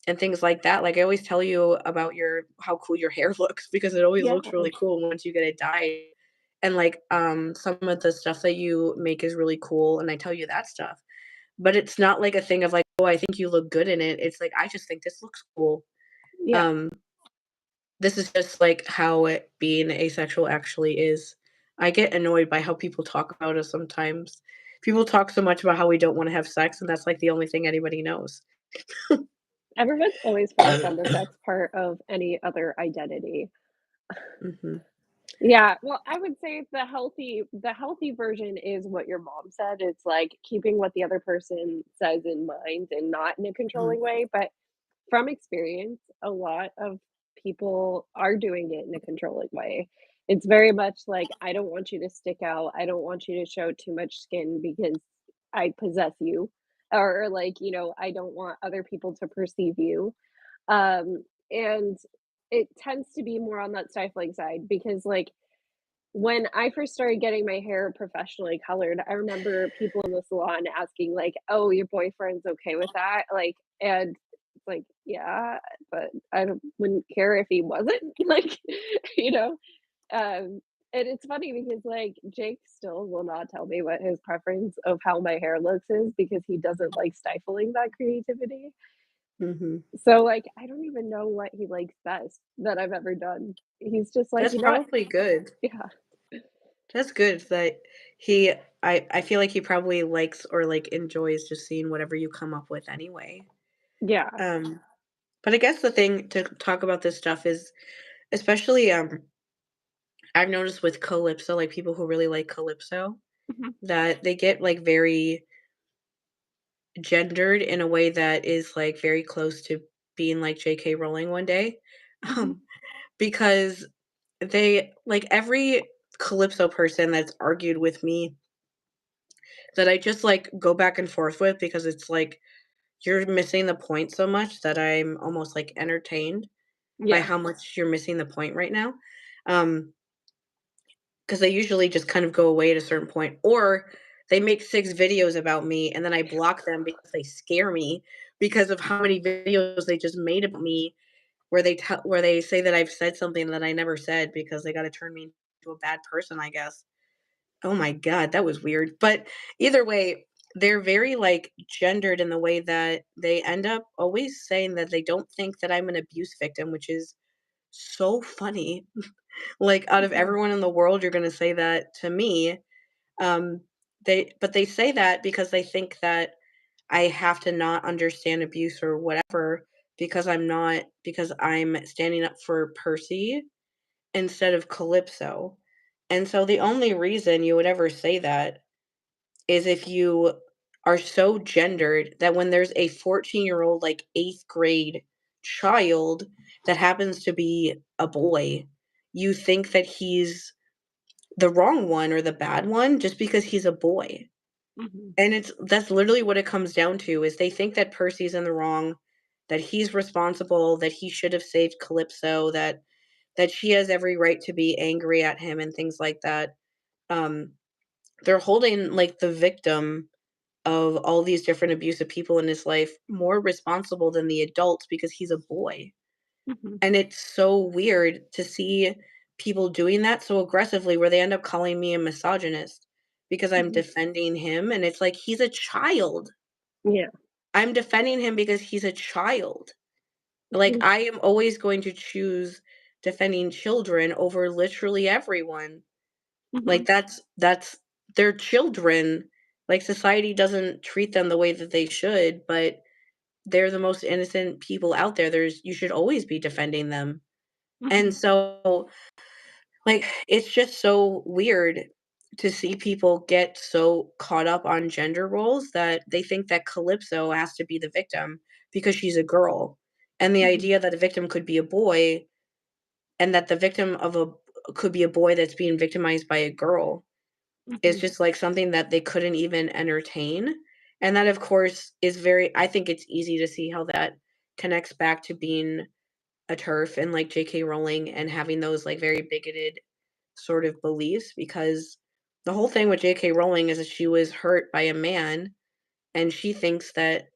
and things like that, like, I always tell you about your how cool your hair looks because it always Yeah. looks really cool once you get it dyed, and, like, some of the stuff that you make is really cool, and I tell you that stuff. But it's not like a thing of like, "Oh, I think you look good in it." It's like, "I just think this looks cool." Yeah. Um, this is just, like, how it being asexual actually is. I get annoyed by how people talk about us sometimes. People talk so much about how we don't wanna have sex, and that's, like, the only thing anybody knows. Everyone's always focused on the sex part of any other identity. Mhm, Yeah, well, I would say the healthy version is what your mom said. It's like keeping what the other person says in mind and not in a mhm, controlling way, but from experience, a lot of people are doing it in a controlling way. It's very much like, "I don't want you to stick out. I don't want you to show too much skin because I possess you." Or like, "I don't want other people to perceive you." And it tends to be more on that stifling side because, like, when I first started getting my hair professionally colored, I remember people in the salon asking, like, "Oh, your boyfriend's okay with that?" Like, and it's like, "Yeah, but I don't wouldn't care if he wasn't." Like, you know? Um, and it's funny because, like, Jake still will not tell me what his preference of how my hair looks is because he doesn't like stifling that creativity. mhm. So, like, I don't even know what he likes best that I've ever done. He's just like, That's "You know what?" probably good. Yeah. That's good that he I feel like he probably likes or, like, enjoys just seeing whatever you come up with anyway. Yeah. Um, but I guess the thing to talk about this stuff is especially, I've noticed with calypso, like, people who really like calypso, Mhm. that they get, like, very gendered in a way that is, like, very close to being like JK Rowling one day, Mhm. um, because they like, every calypso person that's argued with me that I just, like, go back and forth with because it's like, you're missing the point so much that I'm almost, like, entertained by Yeah. how much you're missing the point right now, um 'cause they usually just kind of go away at a certain point, or they make 6 videos about me, and then I block them because they scare me because of how many videos they just made about me where they say that I've said something that I never said because they gotta turn me into a bad person, I guess. Oh my god, that was weird, but either way, they're very, like, gendered in the way that they end up always saying that they don't think that I'm an abuse victim, which is so funny. Like, out of Mhm. everyone in the world, you're gonna say that to me, um, they say that because they think that I have to not understand abuse or whatever because I'm standing up for Percy instead of Calypso. And so the only reason you would ever say that is if you are so gendered that when there's a 14-year-old, like 8th grade child that happens to be a boy, you think that he's the wrong one or the bad one just because he's a boy. Mhm, And that's literally what it comes down to is they think that Percy's in the wrong, that he's responsible, that he should have saved Calypso, that she has every right to be angry at him and things like that. Um, they're holding like the victim of all these different abusive people in his life more responsible than the adults because he's a boy. mhm, And it's so weird to see people doing that so aggressively where they end up calling me a misogynist because I'm mhm. defending him, and it's like he's a child. Yeah. I'm defending him because he's a child. Like, Mhm, I am always going to choose defending children over literally everyone. mhm, Like, that's they're children. Like, society doesn't treat them the way that they should, but they're the most innocent people out there. There's You should always be defending them. And mhm, so, like, it's just so weird to see people get so caught up on gender roles that they think that Calypso has to be the victim because she's a girl. And the mhm, idea that a victim could be a boy and that the victim of a could be a boy that's being victimized by a girl is mhm. just like something that they couldn't even entertain. And that of course is very I think it's easy to see how that connects back to being a turf and like JK Rowling and having those like very bigoted sort of beliefs because the whole thing with JK Rowling is that she was hurt by a man and she thinks that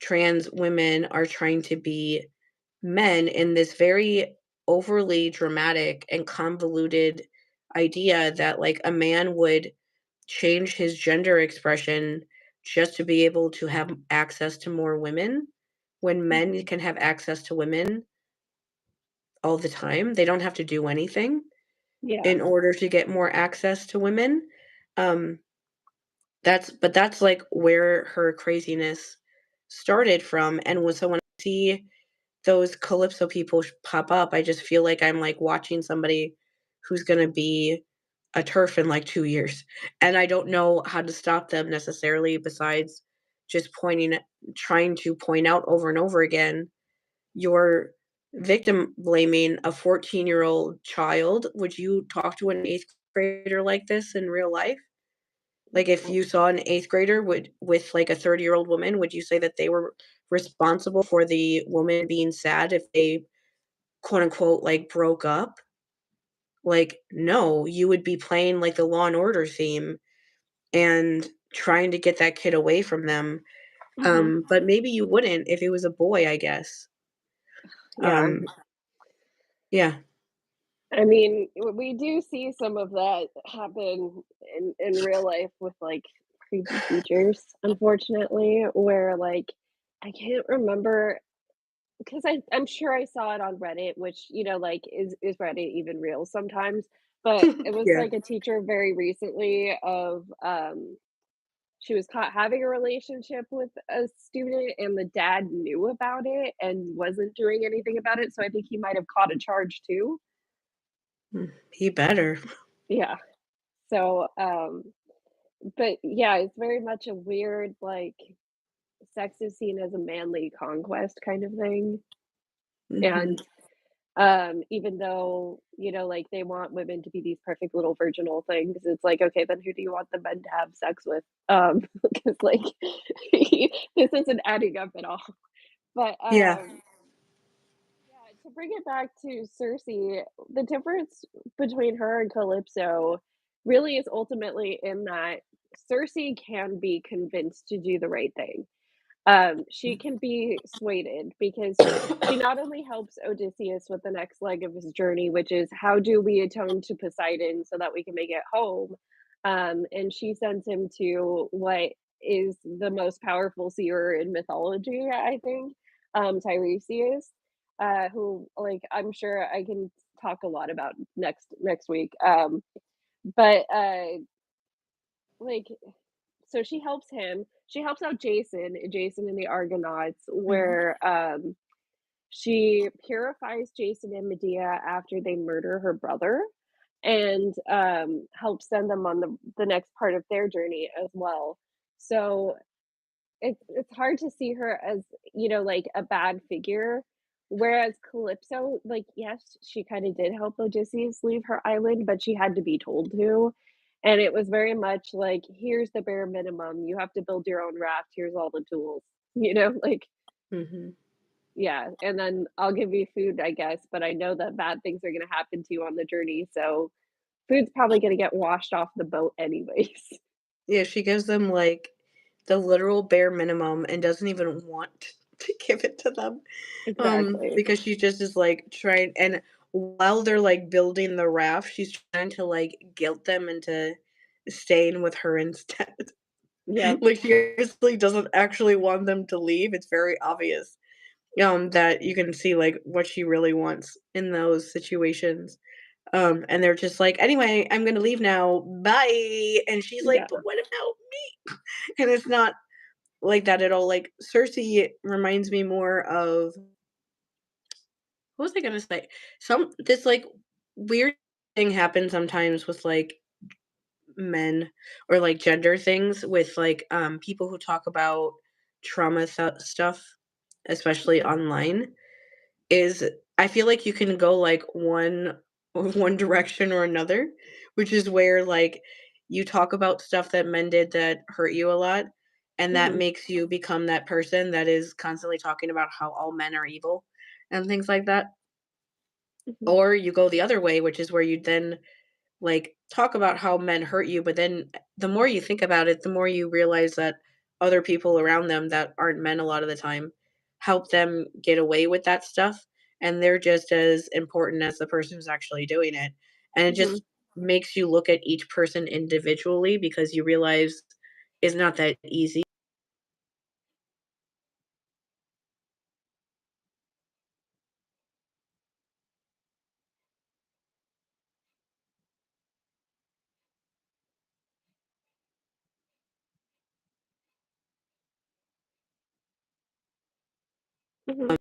trans women are trying to be men in this very overly dramatic and convoluted idea that like a man would change his gender expression just to be able to have access to more women when men Mhm. can have access to women all the time. They don't have to do anything Yeah. in order to get more access to women. Um, that's like where her craziness started from. And when I see those Calypso people pop up, I just feel like I'm like watching somebody who's gonna be a turf in like 2 years. And I don't know how to stop them necessarily besides just trying to point out over and over again, you're victim blaming a 14-year-old child. Would you talk to an 8th grader like this in real life? Like, if No. you saw an 8th grader with, like, a 30-year-old woman, would you say that they were responsible for the woman being sad if they, quote, unquote, like, broke up? Like, no, you would be playing, like, the Law& and Order theme and trying to get that kid away from them, Mhm. but maybe you wouldn't if it was a boy, I guess. Yeah. Um, yeah. I mean, we do see some of that happen in real life with, like, creepy teachers, unfortunately, where, like, I can't remember because I'm sure I saw it on Reddit, which, like, is Reddit even real sometimes? But it was, Yeah. like, a teacher very recently of, she was caught having a relationship with a student, and the dad knew about it and wasn't doing anything about it, so I think he might have caught a charge too. He better. Yeah. So, but yeah, it's very much a weird, like, sex is seen as a manly conquest kind of thing, Mhm. and, even though, like, they want women to be these perfect little virginal things, it's like, okay, then who do you want the men to have sex with? Because, like, this isn't adding up at all. But, Yeah. yeah, to bring it back to Circe, the difference between her and Calypso really is ultimately in that Circe can be convinced to do the right thing. She can be swayed because she not only helps Odysseus with the next leg of his journey, which is how do we atone to Poseidon so that we can make it home? And she sends him to what is the most powerful seer in mythology, I think, Tiresias, who, like, I'm sure I can talk a lot about next week. But like so she helps him. She helps out Jason and the Argonauts, Mhm. where, she purifies Jason and Medea after they murder her brother and, helps send them on the next part of their journey as well. So, it's hard to see her as, like, a bad figure, whereas Calypso, like, yes, she kinda did help Odysseus leave her island, but she had to be told to, and it was very much like, "Here's the bare minimum, you have to build your own raft, here's all the tools." Like, Mhm. yeah, and then I'll give you food, I guess, but I know that bad things are gonna happen to you on the journey, so food's probably gonna get washed off the boat anyways. Yeah, she gives them, like, the literal bare minimum and doesn't even want to give it to them, Exactly. because she just is, like, trying and while they're, like, building the raft, she's trying to, like, guilt them into staying with her instead. Yep, Like, she obviously doesn't actually want them to leave, it's very obvious, that you can see, like, what she really wants in those situations, and they're just like, "Anyway, I'm gonna leave now, bye," and she's like, yeah, "But what about me?" And it's not like that at all, like, Circe reminds me more of what was I gonna say? This, like, weird thing happens sometimes with, like, men or, like, gender things with, like, people who talk about trauma stuff, especially mhm, online, is I feel like you can go, like, one direction or another, which is where, like, you talk about stuff that men did that hurt you a lot, and that mhm, makes you become that person that is constantly talking about how all men are evil and things like that. mhm, Or you go the other way, which is where you then, like, talk about how men hurt you, but then the more you think about it, the more you realize that other people around them that aren't men a lot of the time help them get away with that stuff, and they're just as important as the person who's actually doing it. And it mhm, just makes you look at each person individually because you realize it's not that easy. mhm,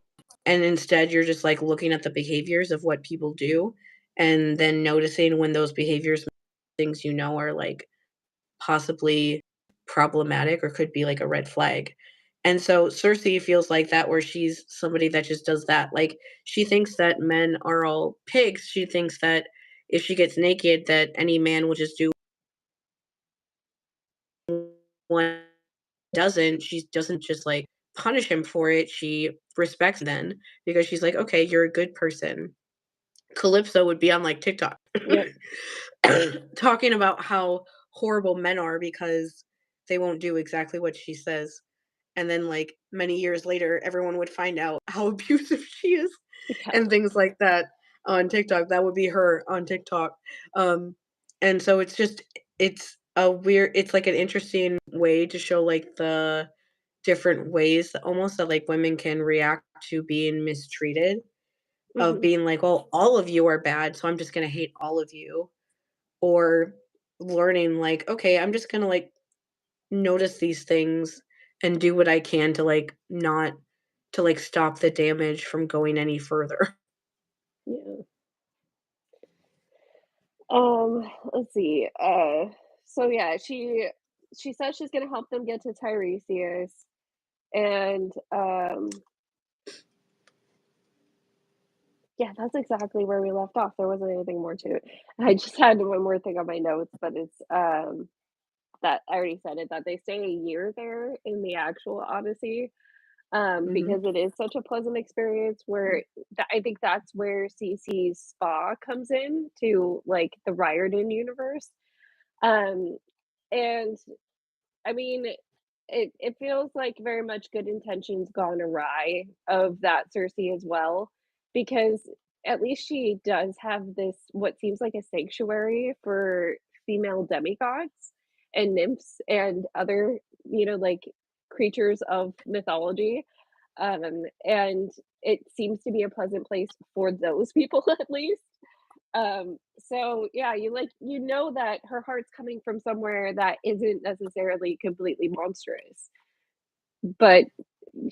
And instead, you're just like looking at the behaviors of what people do and then noticing when those behaviors things are like possibly problematic or could be like a red flag. And so Circe feels like that where she's somebody that just does that. Like she thinks that men are all pigs. She thinks that if she gets naked that any man will just do one doesn't. She doesn't just like punish him for it. She respects then because she's like, okay, you're a good person. Calypso would be on like TikTok yep, talking about how horrible men are because they won't do exactly what she says. And then, like, many years later, everyone would find out how abusive she is yeah, and things like that on TikTok. That would be her on TikTok. Um, and so it's like an interesting way to show like the different ways that almost that like women can react to being mistreated of mhm, being like, well, all of you are bad, so I'm just gonna hate all of you. Or learning like, okay, I'm just gonna like notice these things and do what I can to like not to like stop the damage from going any further. yeah. Let's see, so yeah, she says she's gonna help them get to Tiresias, and, yeah, that's exactly where we left off, there wasn't anything more to it. I just had one more thing on my notes, but it's, that I already said it, that they stay a year there in the actual Odyssey, Mhm. because it is such a pleasant experience where I think that's where CC's spa comes in to, like, the Riordan universe, um, and I mean, it feels like very much good intentions gone awry of that Circe as well, because at least she does have this what seems like a sanctuary for female demigods and nymphs and other, like, creatures of mythology, and it seems to be a pleasant place for those people at least. So yeah, you know that her heart's coming from somewhere that isn't necessarily completely monstrous, but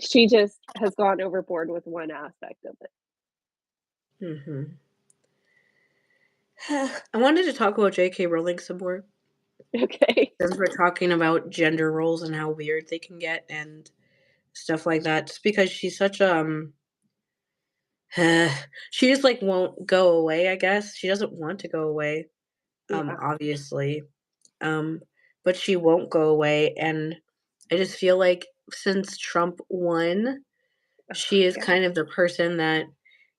she just has gone overboard with one aspect of Mhm. I wanted to talk about J.K. Rowling some more, it. Okay. since we're talking about gender roles and how weird they can get and stuff like that, just because she's such, she just, like, won't go away, I guess. She doesn't want to go away, Yeah. obviously, um, but she won't go away, and I just feel like since Trump won, Oh, she is yeah. kind of the person that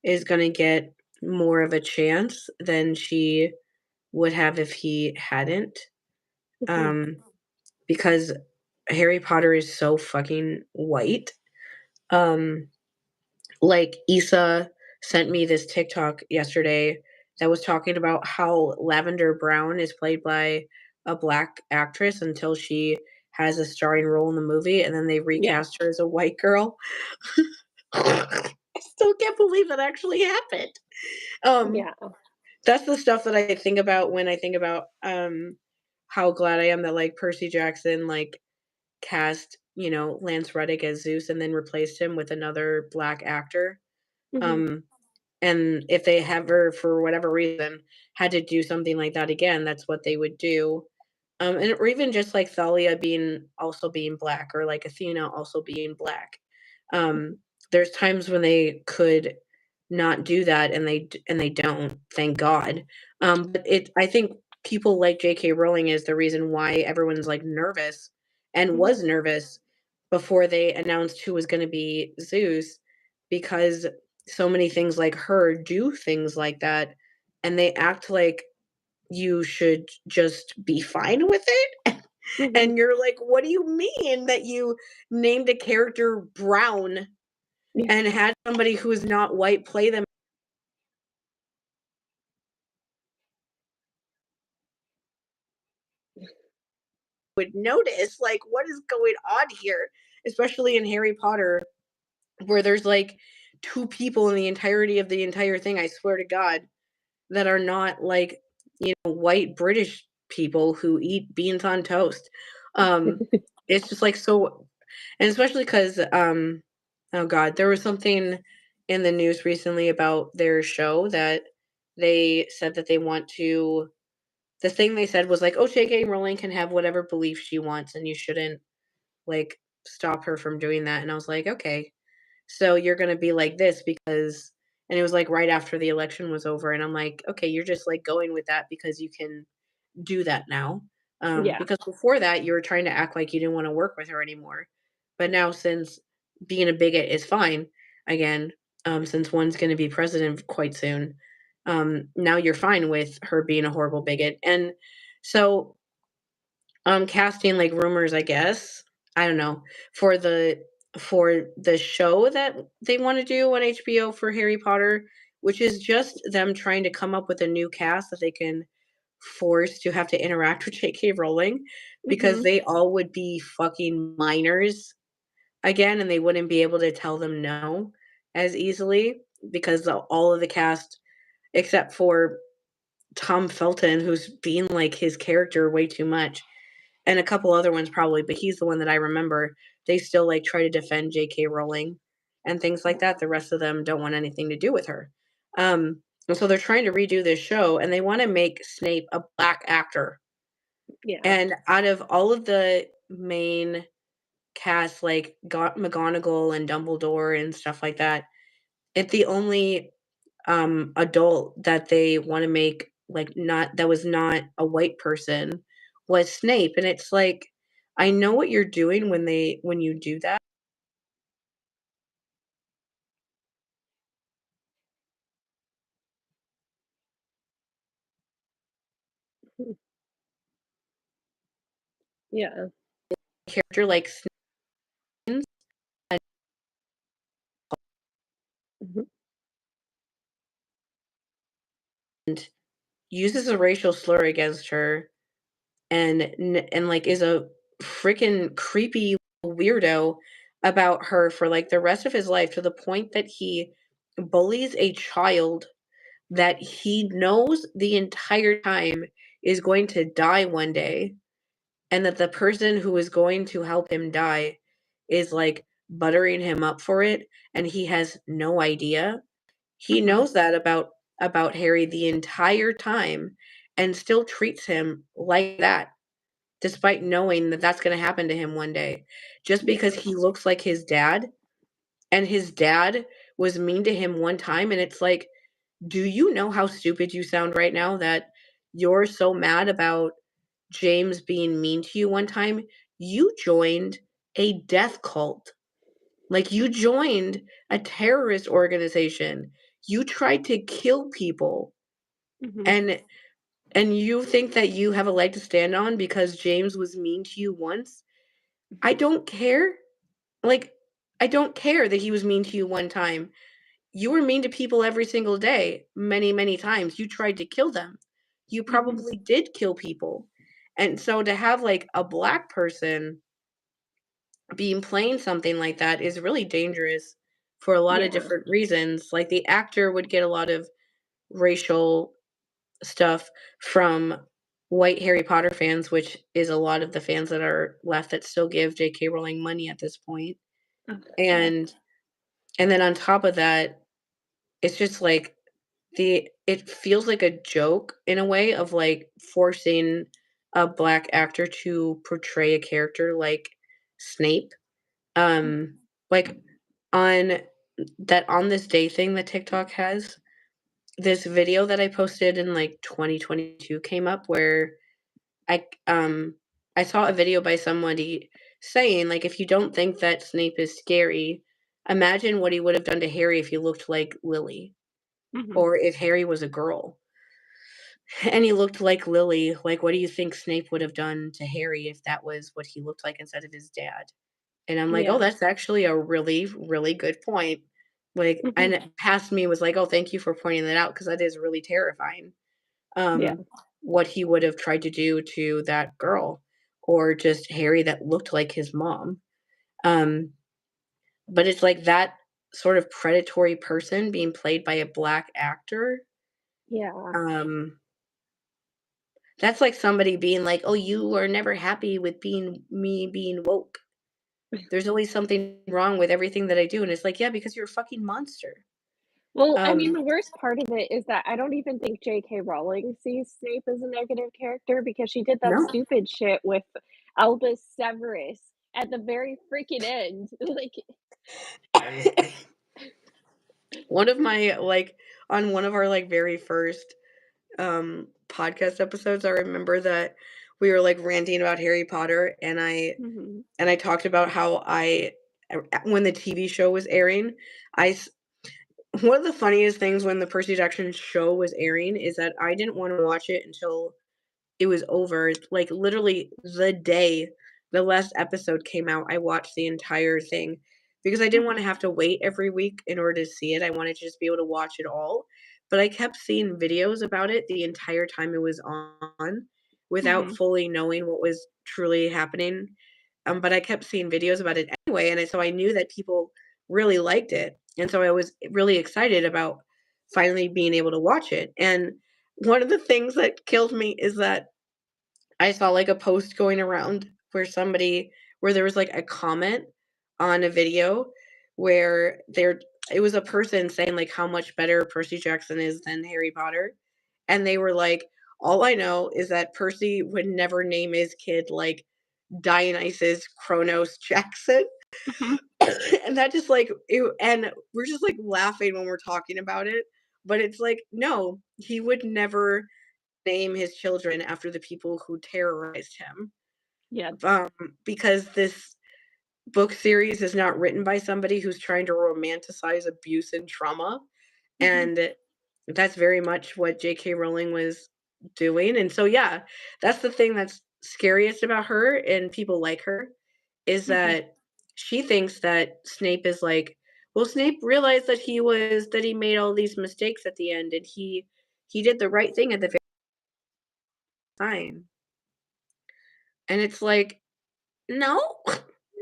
is gonna get more of a chance than she would have if he hadn't, Mhm. um, because Harry Potter is so fucking white. Um, like, Issa sent me this TikTok yesterday that was talking about how Lavender Brown is played by a black actress until she has a starring role in the movie, and then they Yeah. recast her as a white girl. I still can't believe that actually happened. Um, Yeah. that's the stuff that I think about when I think about, how glad I am that, like, Percy Jackson, like, cast, Lance Reddick as Zeus and then replaced him with another black actor. Mhm. Um, and if they ever, for whatever reason, had to do something like that again, that's what they would do. And or even just like Thalia being black, or like Athena also being black. Um, there's times when they could not do that, and they don't, thank God. But I think people like J.K. Rowling is the reason why everyone's like nervous and Mhm. was nervous before they announced who was going to be Zeus, because so many things like her do things like that, and they act like you should just be fine with it. Mhm. And you're like, "What do you mean that you named a character Brown Yeah. and had somebody who is not white play them would notice? Like, what is going on here?" Especially in Harry Potter, where there's, like, 2 people in the entirety of the entire thing, I swear to God, that are not, like, white British people who eat beans on toast. It's just, like, so, and especially 'cause, oh god, there was something in the news recently about their show that they said that they want to the thing they said was like, "Oh, J.K. Rowling can have whatever belief she wants, and you shouldn't, like, stop her from doing that." And I was like, "Okay, so you're gonna be like this because," and it was, like, right after the election was over, and I'm like, "Okay, you're just, like, going with that because you can do that now." Yeah. Because before that, you were trying to act like you didn't wanna work with her anymore. But now, since being a bigot is fine again, since one's gonna be president quite soon, now you're fine with her being a horrible bigot. And so, casting, like, rumors, I guess, I don't know, for the show that they wanna do on HBO for Harry Potter, which is just them trying to come up with a new cast that they can forced to have to interact with J.K. Rowling, because Mhm. they all would be fucking minors again, and they wouldn't be able to tell them no as easily, because all of the cast, except for Tom Felton, who's being like his character way too much, and a couple other ones probably, but he's the one that I remember, they still like try to defend J.K. Rowling and things like that. The rest of them don't want anything to do with her. And so they're trying to redo this show, and they want to make Snape a black actor. Yeah. And out of all of the main cast, like McGonagall and Dumbledore and stuff like that, it's the only adult that they want to make, like, not that was not a white person, was Snape. And it's like, I know what you're doing when you do that. Mhm. Yeah. Character like Snape Mhm. and uses a racial slur against her, and like is a freaking creepy weirdo about her for like the rest of his life, to the point that he bullies a child that he knows the entire time is going to die one day, and that the person who is going to help him die is like buttering him up for it, and he has no idea. He Mhm. knows that about Harry the entire time and still treats him like that despite knowing that that's going to happen to him one day. Just because Yeah. he looks like his dad and his dad was mean to him one time, and it's like, do you know how stupid you sound right now that you're so mad about James being mean to you one time? You joined a death cult. Like, you joined a terrorist organization. You tried to kill people, Mhm. and you think that you have a leg to stand on because James was mean to you once? I don't care. Like, I don't care that he was mean to you one time. You were mean to people every single day, many, many times. You tried to kill them. You Mhm. probably did kill people. And so to have like a black person being playing something like that is really dangerous for a lot of Yeah. different reasons. Like, the actor would get a lot of racial stuff from white Harry Potter fans, which is a lot of the fans that are left that still give J.K. Rowling money at this point. Ugh, yeah. And then on top of that, it's just like it feels like a joke in a way of like forcing a black actor to portray a character like Snape. Um like on on this day thing that TikTok has, this video that I posted in like 2022 came up where I um I saw a video by somebody saying like, if you don't think that Snape is scary, imagine what he would have done to Harry if he looked like Lily, Mhm. or if Harry was a girl and he looked like Lily. Like, what do you think Snape would have done to Harry if that was what he looked like instead of his dad? And I'm like, oh, Yeah. that's actually a really, really good point. Like, Mhm. and past me was like, oh, thank you for pointing that out because that is really terrifying. Yeah. What he would have tried to do to that girl, or just Harry that looked like his mom. Um, but it's like that sort of predatory person being played by a black actor. Yeah. Um, that's like somebody being like, "Oh, you are never happy with being woke. There's always something wrong with everything that I do." And it's like, "Yeah, because you're a fucking monster." Well, I mean, Um, the worst part of it is that I don't even think J.K. Rowling sees Snape as a negative character because she did that no. stupid shit with Albus Severus at the very freaking end. Like, One of my like on one of our like very first podcast episodes, I remember that we were like ranting about Harry Potter, and mhm, I talked about how when the TV show was airing, I s- one of the funniest things when the Percy Jackson show was airing is that I didn't want to watch it until it was over. Like, literally the day the last episode came out, I watched the entire thing because I didn't mhm, wanna have to wait every week in order to see it. I wanted to just be able to watch it all, but I kept seeing videos about it the entire time it was on without mhm, fully knowing what was truly happening, but I kept seeing videos about it anyway, and so I knew that people really liked it, and so I was really excited about finally being able to watch it. And one of the things that killed me is that I saw, like, a post going around where there was, like, a comment on a video where it was a person saying, like, how much better Percy Jackson is than Harry Potter, and they were like, "All I know is that Percy would never name his kid, like, Dionysus Kronos Jackson." mhm. And that just, like, and we're just, like, laughing when we're talking about it, but it's like, no, he would never name his children after the people who terrorized him, Yeah, um, because this book series is not written by somebody who's trying to romanticize abuse and trauma, mhm, and that's very much what J.K. Rowling was doing. And so, yeah, that's the thing that's scariest about her and people like her, is mhm. that she thinks that Snape is like, well, Snape realized that he made all these mistakes at the end, and he did the right thing at the very time. And it's like, no.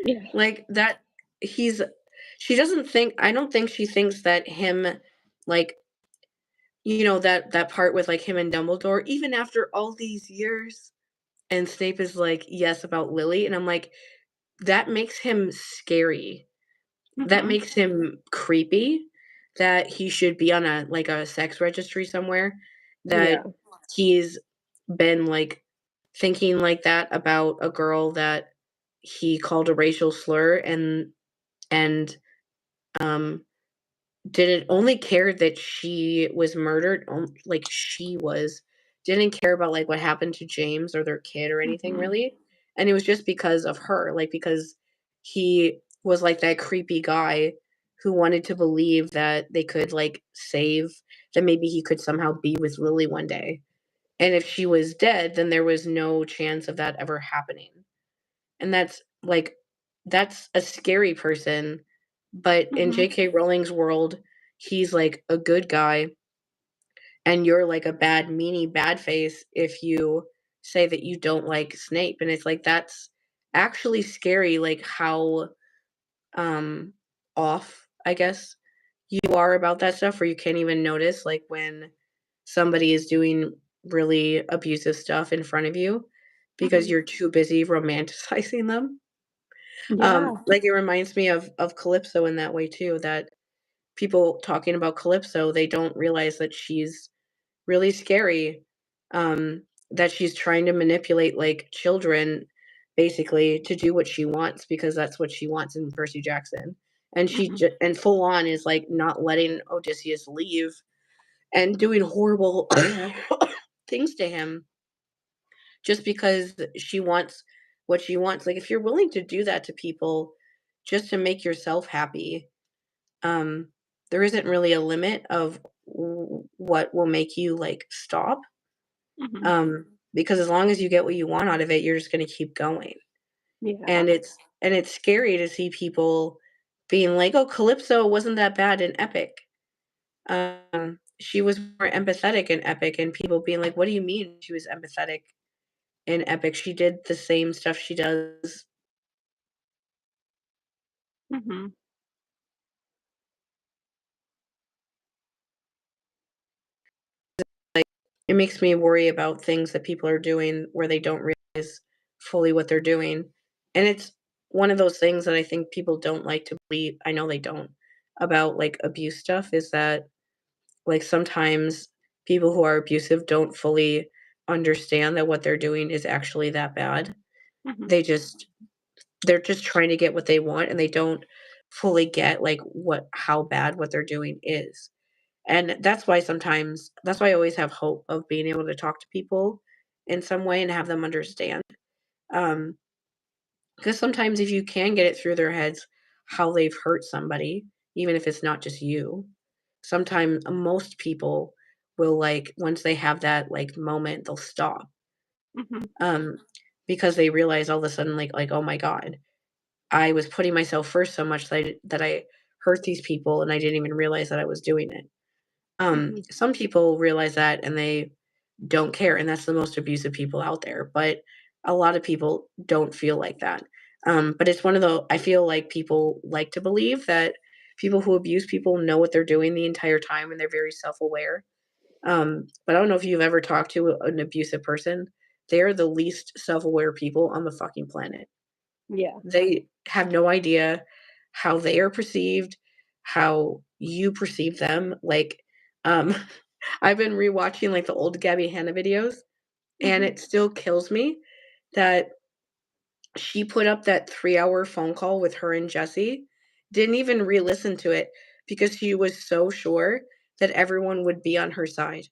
Yeah, Like, that he's she doesn't think I don't think she thinks that him, like, that part with, like, him and Dumbledore, even after all these years, and Snape is like, "Yes," about Lily, and I'm like, that makes him scary. That Mhm. makes him creepy, that he should be on a sex registry somewhere, that Yeah. he's been, like, thinking like that about a girl that he called a racial slur and, um, didn't only care that she was murdered, like, she was didn't care about, like, what happened to James or their kid or anything Mhm. really, and it was just because of her, like, because he was, like, that creepy guy who wanted to believe that they could, like, that maybe he could somehow be with Lily one day, and if she was dead, then there was no chance of that ever happening, and that's a scary person, but in Mhm. JK Rowling's world, he's, like, a good guy, and you're, like, a bad meanie bad face if you say that you don't like Snape, and it's like, that's actually scary, like, how, um, off, I guess, you are about that stuff where you can't even notice, like, when somebody is doing really abusive stuff in front of you because Mhm. you're too busy romanticizing them. Yeah. Like, it reminds me of Calypso in that way too, that people talking about Calypso, they don't realize that she's really scary, that she's trying to manipulate, like, children, basically, to do what she wants because that's what she wants in Percy Jackson, and Mhm. and full on is, like, not letting Odysseus leave and doing horrible things to him just because she wants what she wants. Like, if you're willing to do that to people just to make yourself happy, um, there isn't really a limit of what will make you, like, stop. Mhm. Because as long as you get what you want out of it, you're just gonna keep going. Yeah. And it's scary to see people being like, "Oh, Calypso wasn't that bad in Epic." She was more empathetic in Epic, and people being like, "What do you mean she was empathetic in Epic? She did the same stuff she does." Mhm. It makes me worry about things that people are doing where they don't realize fully what they're doing. And it's one of those things that I think people don't like to believe. I know they don't about like abuse stuff is that like sometimes people who are abusive don't fully understand that what they're doing is actually that bad. Mhm. They just they're just trying to get what they want and they don't fully get like what how bad what they're doing is. And that's why I always have hope of being able to talk to people in some way and have them understand. Um, because sometimes if you can get it through their heads how they've hurt somebody, even if it's not just you, sometimes most people will like once they have that like moment, they'll stop. Mhm. Um, because they realize all of a sudden like, oh my God, I was putting myself first so much that I hurt these people and I didn't even realize that I was doing it. Mhm. Some people realize that and they don't care, and that's the most abusive people out there, but a lot of people don't feel like that. But it's one of the I feel like people like to believe that people who abuse people know what they're doing the entire time and they're very self-aware. But I don't know if you've ever talked to an abusive person. They're the least self-aware people on the fucking planet. Yeah. They have no idea how they are perceived, how you perceive them. Like, um, I've been rewatching like the old Gabby Hanna videos, and Mhm. it still kills me that she put up that 3-hour phone call with her and Jesse, didn't even re-listen to it because she was so sure that everyone would be on her side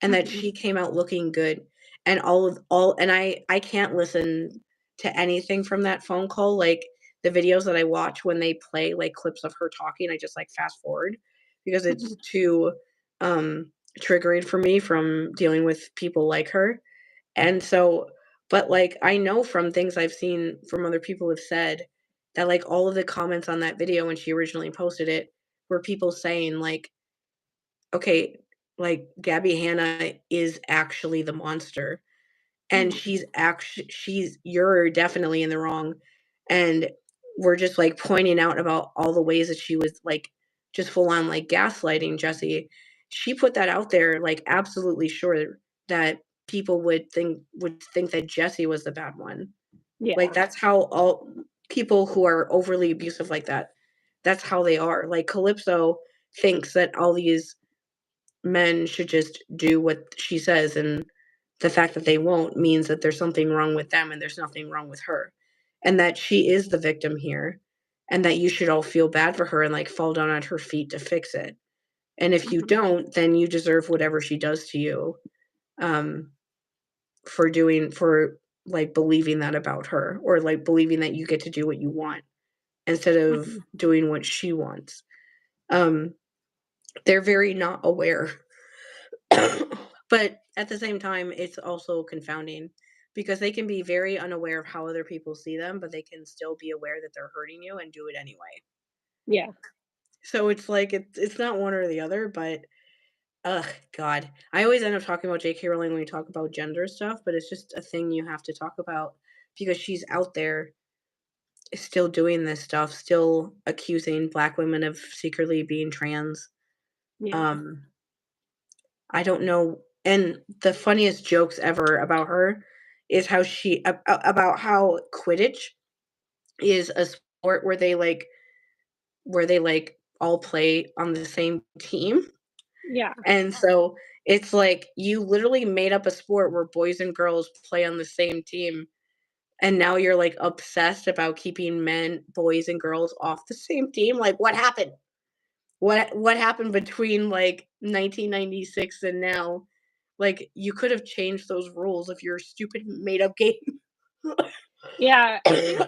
and that Mhm. she came out looking good and all and I can't listen to anything from that phone call, like, the videos that I watch when they play, like, clips of her talking, I just, like, fast forward because it's Mhm. too, um, triggering for me from dealing with people like her, and so but, like, I know from things I've seen from other people have said that, like, all of the comments on that video when she originally posted it were people saying, like, "Okay, like, Gabby Hanna is actually the monster, and Mhm. she's you're definitely in the wrong," and we're just, like, pointing out about all the ways that she was, like, just full on, like, gaslighting Jesse, she put that out there, like, absolutely sure that people would think that Jesse was the bad one. Like, Yeah. that's how all people who are overly abusive like that, that's how they are. Like, Calypso thinks that all these men should just do what she says, and the fact that they won't means that there's something wrong with them and there's nothing wrong with her. And that she is the victim here, and that you should all feel bad for her and, like, fall down at her feet to fix it. And if you Mhm. don't, then you deserve whatever she does to you, um, for, like, believing that about her, or, like, believing that you get to do what you want instead of Mhm. doing what she wants. Um, they're very not aware. But at the same time, it's also confounding because they can be very unaware of how other people see them, but they can still be aware that they're hurting you and do it anyway. Yeah. So it's like it's not one or the other, but ugh, God. I always end up talking about J.K. Rowling when we talk about gender stuff, but it's just a thing you have to talk about because she's out there still doing this stuff, still accusing Black women of secretly being trans. Yeah. Um, I don't know. And the funniest jokes ever about her is how about how Quidditch is a sport where they all play on the same team. Yeah. And so it's like you literally made up a sport where boys and girls play on the same team. And now you're like obsessed about keeping boys and girls off the same team. Like what happened? What happened between like 1996 and now? Like you could have changed those rules of your stupid made up game. Yeah, I think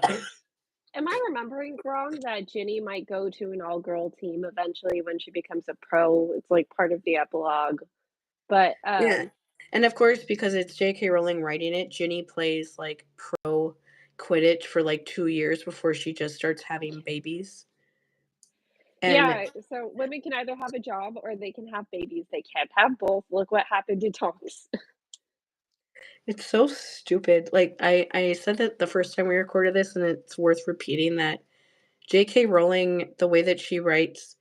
am I remembering wrong that Ginny might go to an all-girl team eventually when she becomes a pro? It's, like, part of the epilogue, but, Yeah. And of course, because it's J.K. Rowling writing it, Ginny plays like pro Quidditch for like 2 years before she just starts having babies. And yeah, so women can either have a job or they can have babies, they can't have both, look what happened to Tonks. it's so stupid. Like I said that the first time we recorded this, and it's worth repeating that J.K. Rowling, the way that she writes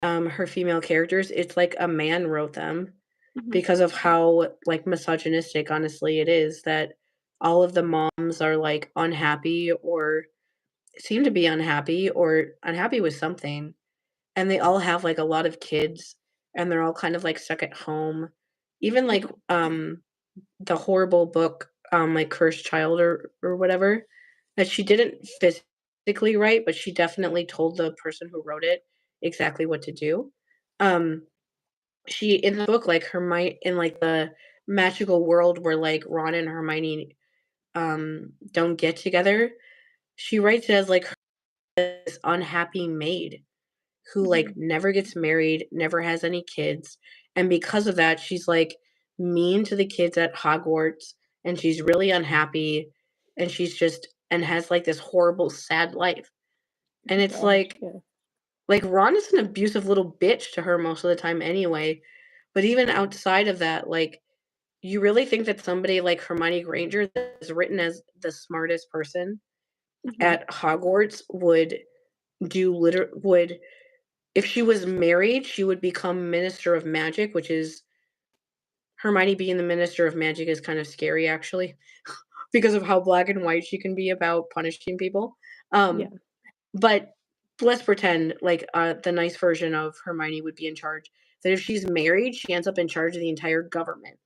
her female characters, it's like a man wrote them Mhm. because of how like misogynistic honestly it is that all of the moms are like unhappy or seem to be unhappy or unhappy with something, and they all have like a lot of kids, and they're all kind of like stuck at home. Even like the horrible book, like Cursed Child or whatever, that she didn't physically write, but she definitely told the person who wrote it exactly what to do. Um, she in the book, like Hermione in like the magical world where like Ron and Hermione don't get together, she writes it as like this unhappy maid who like Mhm. never gets married, never has any kids, and because of that, she's like mean to the kids at Hogwarts, and she's really unhappy, and she's just and has like this horrible sad life. And Oh it's gosh, yeah. like Ron is an abusive little bitch to her most of the time anyway. But even outside of that, like you really think that somebody like Hermione Granger that is written as the smartest person Mhm. at Hogwarts would if she was married, she would become Minister of Magic, which is Hermione being the Minister of Magic is kind of scary actually, because of how black and white she can be about punishing people. Yeah. Um, but let's pretend like the nice version of Hermione would be in charge. That if she's married, she ends up in charge of the entire government.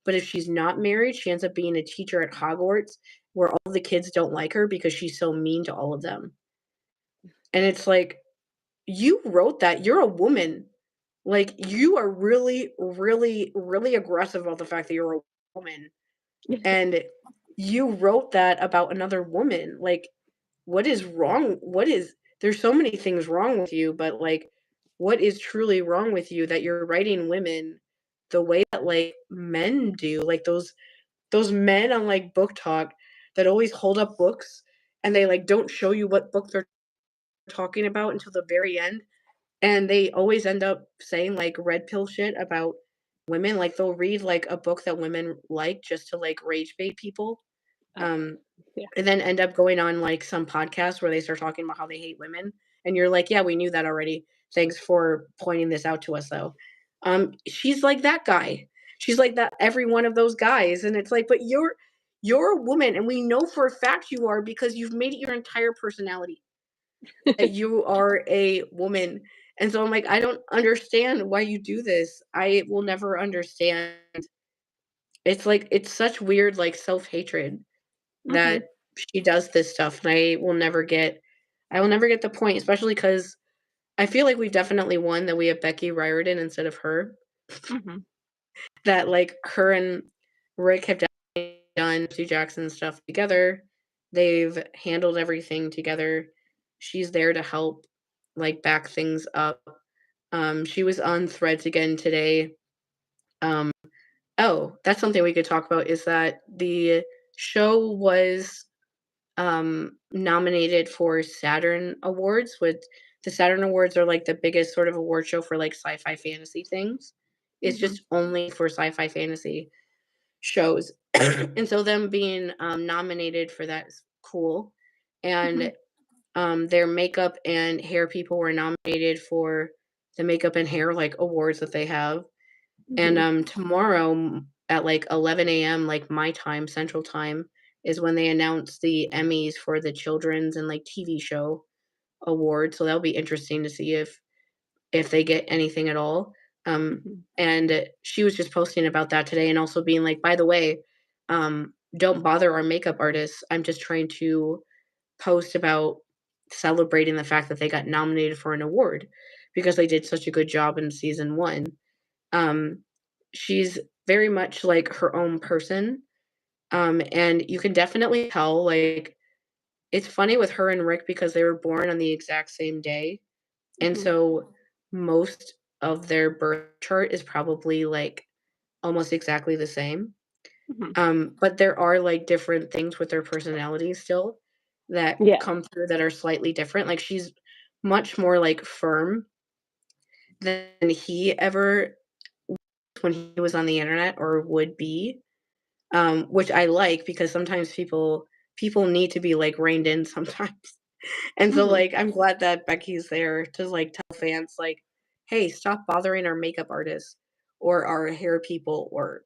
But if she's not married, she ends up being a teacher at Hogwarts where all the kids don't like her because she's so mean to all of them. And it's like, you wrote that. You're a woman. Like, you are really, really, really aggressive about the fact that you're a woman, and you wrote that about another woman. Like, what is wrong? There's so many things wrong with you, but, like, what is truly wrong with you that you're writing women the way that, like, men do? Like, those men on, like, Book Talk that always hold up books, and they, like, don't show you what book they're talking about until the very end. And they always end up saying, like, red pill shit about women, like, they'll read, like, a book that women like just to, like, rage bait people, Oh, um, yeah. and then end up going on, like, some podcast where they start talking about how they hate women, and you're like, "Yeah, we knew that already. Thanks for pointing this out to us, though." She's like that guy. She's like that every one of those guys, and it's like, but you're a woman, and we know for a fact you are because you've made it your entire personality that you are a woman. And so I'm like, I don't understand why you do this. I will never understand. It's like it's such weird like self-hatred Mhm, that she does this stuff, and I will never get the point, especially because I feel like we've definitely won that we have Becky Riordan instead of her. mhm, That, like, her and Rick have definitely done Percy Jackson stuff together. They've handled everything together. She's there to help, like, back things up. She was on Threads again today. Um, oh, that's something we could talk about is that the show was, nominated for Saturn Awards, with the Saturn Awards are, like, the biggest sort of award show for, like, sci-fi fantasy things. It's mhm, just only for sci-fi fantasy shows. And so them being, nominated for that is cool. mhm, And, their makeup and hair people were nominated for the makeup and hair, like, awards that they have. And, mhm, tomorrow at, like, 11 a.m., like, my time, Central Time, is when they announce the Emmys for the children's and, like, TV show awards, so that'll be interesting to see if they get anything at all. mhm, And she was just posting about that today and also being like, "By the way, don't bother our makeup artists. I'm just trying to post about celebrating the fact that they got nominated for an award because they did such a good job in season 1." Um, she's very much like her own person, and you can definitely tell, like it's funny with her and Rick because they were born on the exact same day, and mhm, so most of their birth chart is probably, like, almost exactly the same. mhm. But there are, like, different things with their personalities still that Yeah. come through that are slightly different, like, she's much more, like, firm than he ever when he was on the internet or would be, which I like because sometimes people need to be, like, reined in sometimes. And so, Mhm, like, I'm glad that Becky's there to, like, tell fans, like, "Hey, stop bothering our makeup artists or our hair people or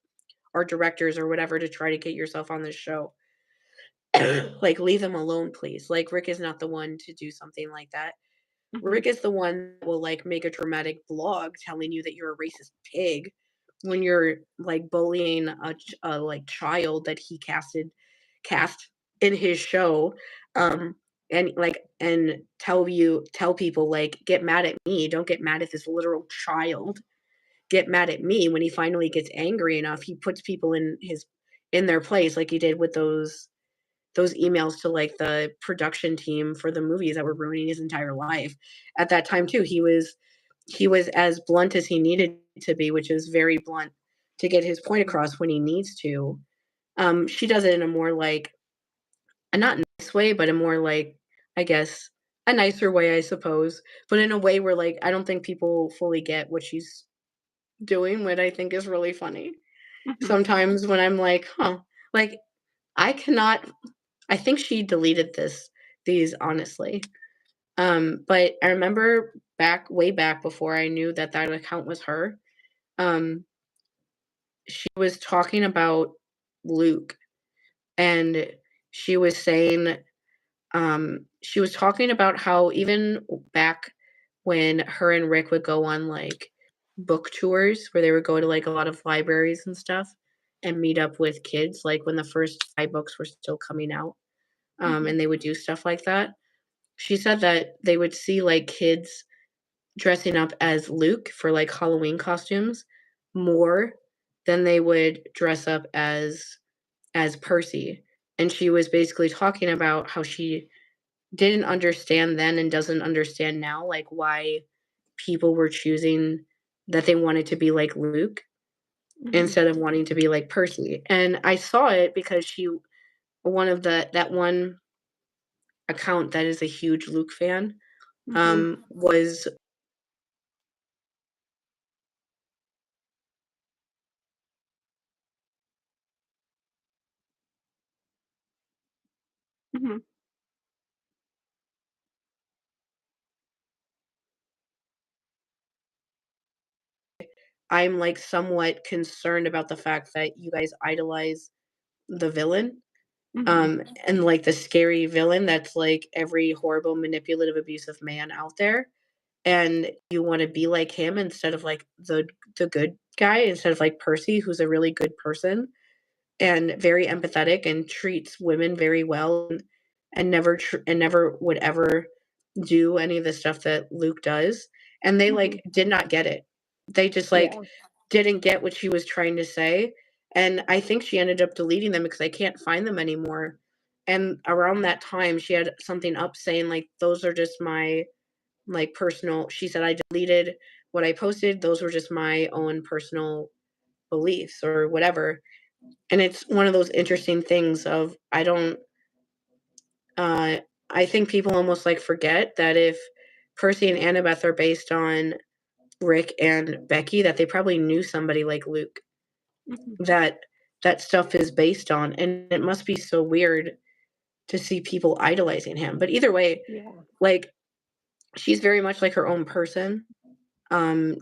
our directors or whatever to try to get yourself on this show. Like, leave them alone, please." Like, Rick is not the one to do something like that. mhm, Rick is the one that will, like, make a dramatic blog telling you that you're a racist pig when you're, like, bullying a, like, child that he cast in his show, um, and, like and tell people, like, "Get mad at me, don't get mad at this literal child. Get mad at me." When he finally gets angry enough, he puts people in their place like he did with those emails to, like, the production team for the movies that were ruining his entire life. At that time too, he was as blunt as he needed to be, which is very blunt to get his point mhm, across when he needs to. She does it in a more, like a not nice way, but a more, like, I guess, a nicer way, I suppose, but in a way where, like, I don't think people fully get what she's doing, what I think is really funny. mhm, Sometimes when I'm like, "Huh," like, I cannot I think she deleted these honestly. But I remember way back before I knew that that account was her, um, she was talking about Luke, and she was saying, she was talking about how even back when her and Rick would go on, like, book tours where they would go to, like, a lot of libraries and stuff and meet up with kids, like, when the first 5 books were still coming out, mhm, and they would do stuff like that. She said that they would see, like, kids dressing up as Luke for, like, Halloween costumes more than they would dress up as Percy, and she was basically talking about how she didn't understand then and doesn't understand now, like, why people were choosing that they wanted to be like Luke mhm, instead of wanting to be like Percy, and I saw it because one of that one account that is a huge Luke fan, mhm, was mhm, I'm, like, somewhat concerned about the fact that you guys idolize the villain, Mhm. and, like, the scary villain that's, like, every horrible, manipulative, abusive man out there, and you wanna be like him instead of, like, the good guy, instead of, like, Percy, who's a really good person and very empathetic and treats women very well and never would ever do any of the stuff that Luke does, and they, Mhm. like, did not get it. They just, like, Yeah. didn't get what she was trying to say, and I think she ended up deleting them because I can't find them anymore, and around that time, she had something up saying, like, "Those are just my, like, personal," she said, "I deleted what I posted, those were just my own personal beliefs," or whatever, and it's one of those interesting things of I don't uh, I think people almost, like, forget that if Percy and Annabeth are based on Rick and Becky, that they probably knew somebody like Luke Mhm. that that stuff is based on, and it must be so weird to see people idolizing him, but either way, Yeah. like, she's very much like her own person.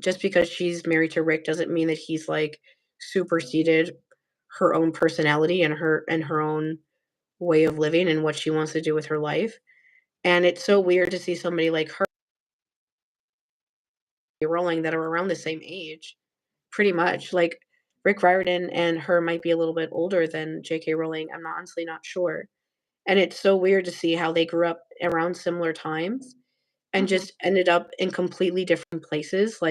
Just because she's married to Rick doesn't mean that he's, like, superseded her own personality and her own way of living and what she wants to do with her life, and it's so weird to see somebody like her, Rowling, that are around the same age, pretty much, like, Rick Riordan and her might be a little bit older than JK Rowling, I'm not honestly not sure, and it's so weird to see how they grew up around similar times and Mhm. just ended up in completely different places,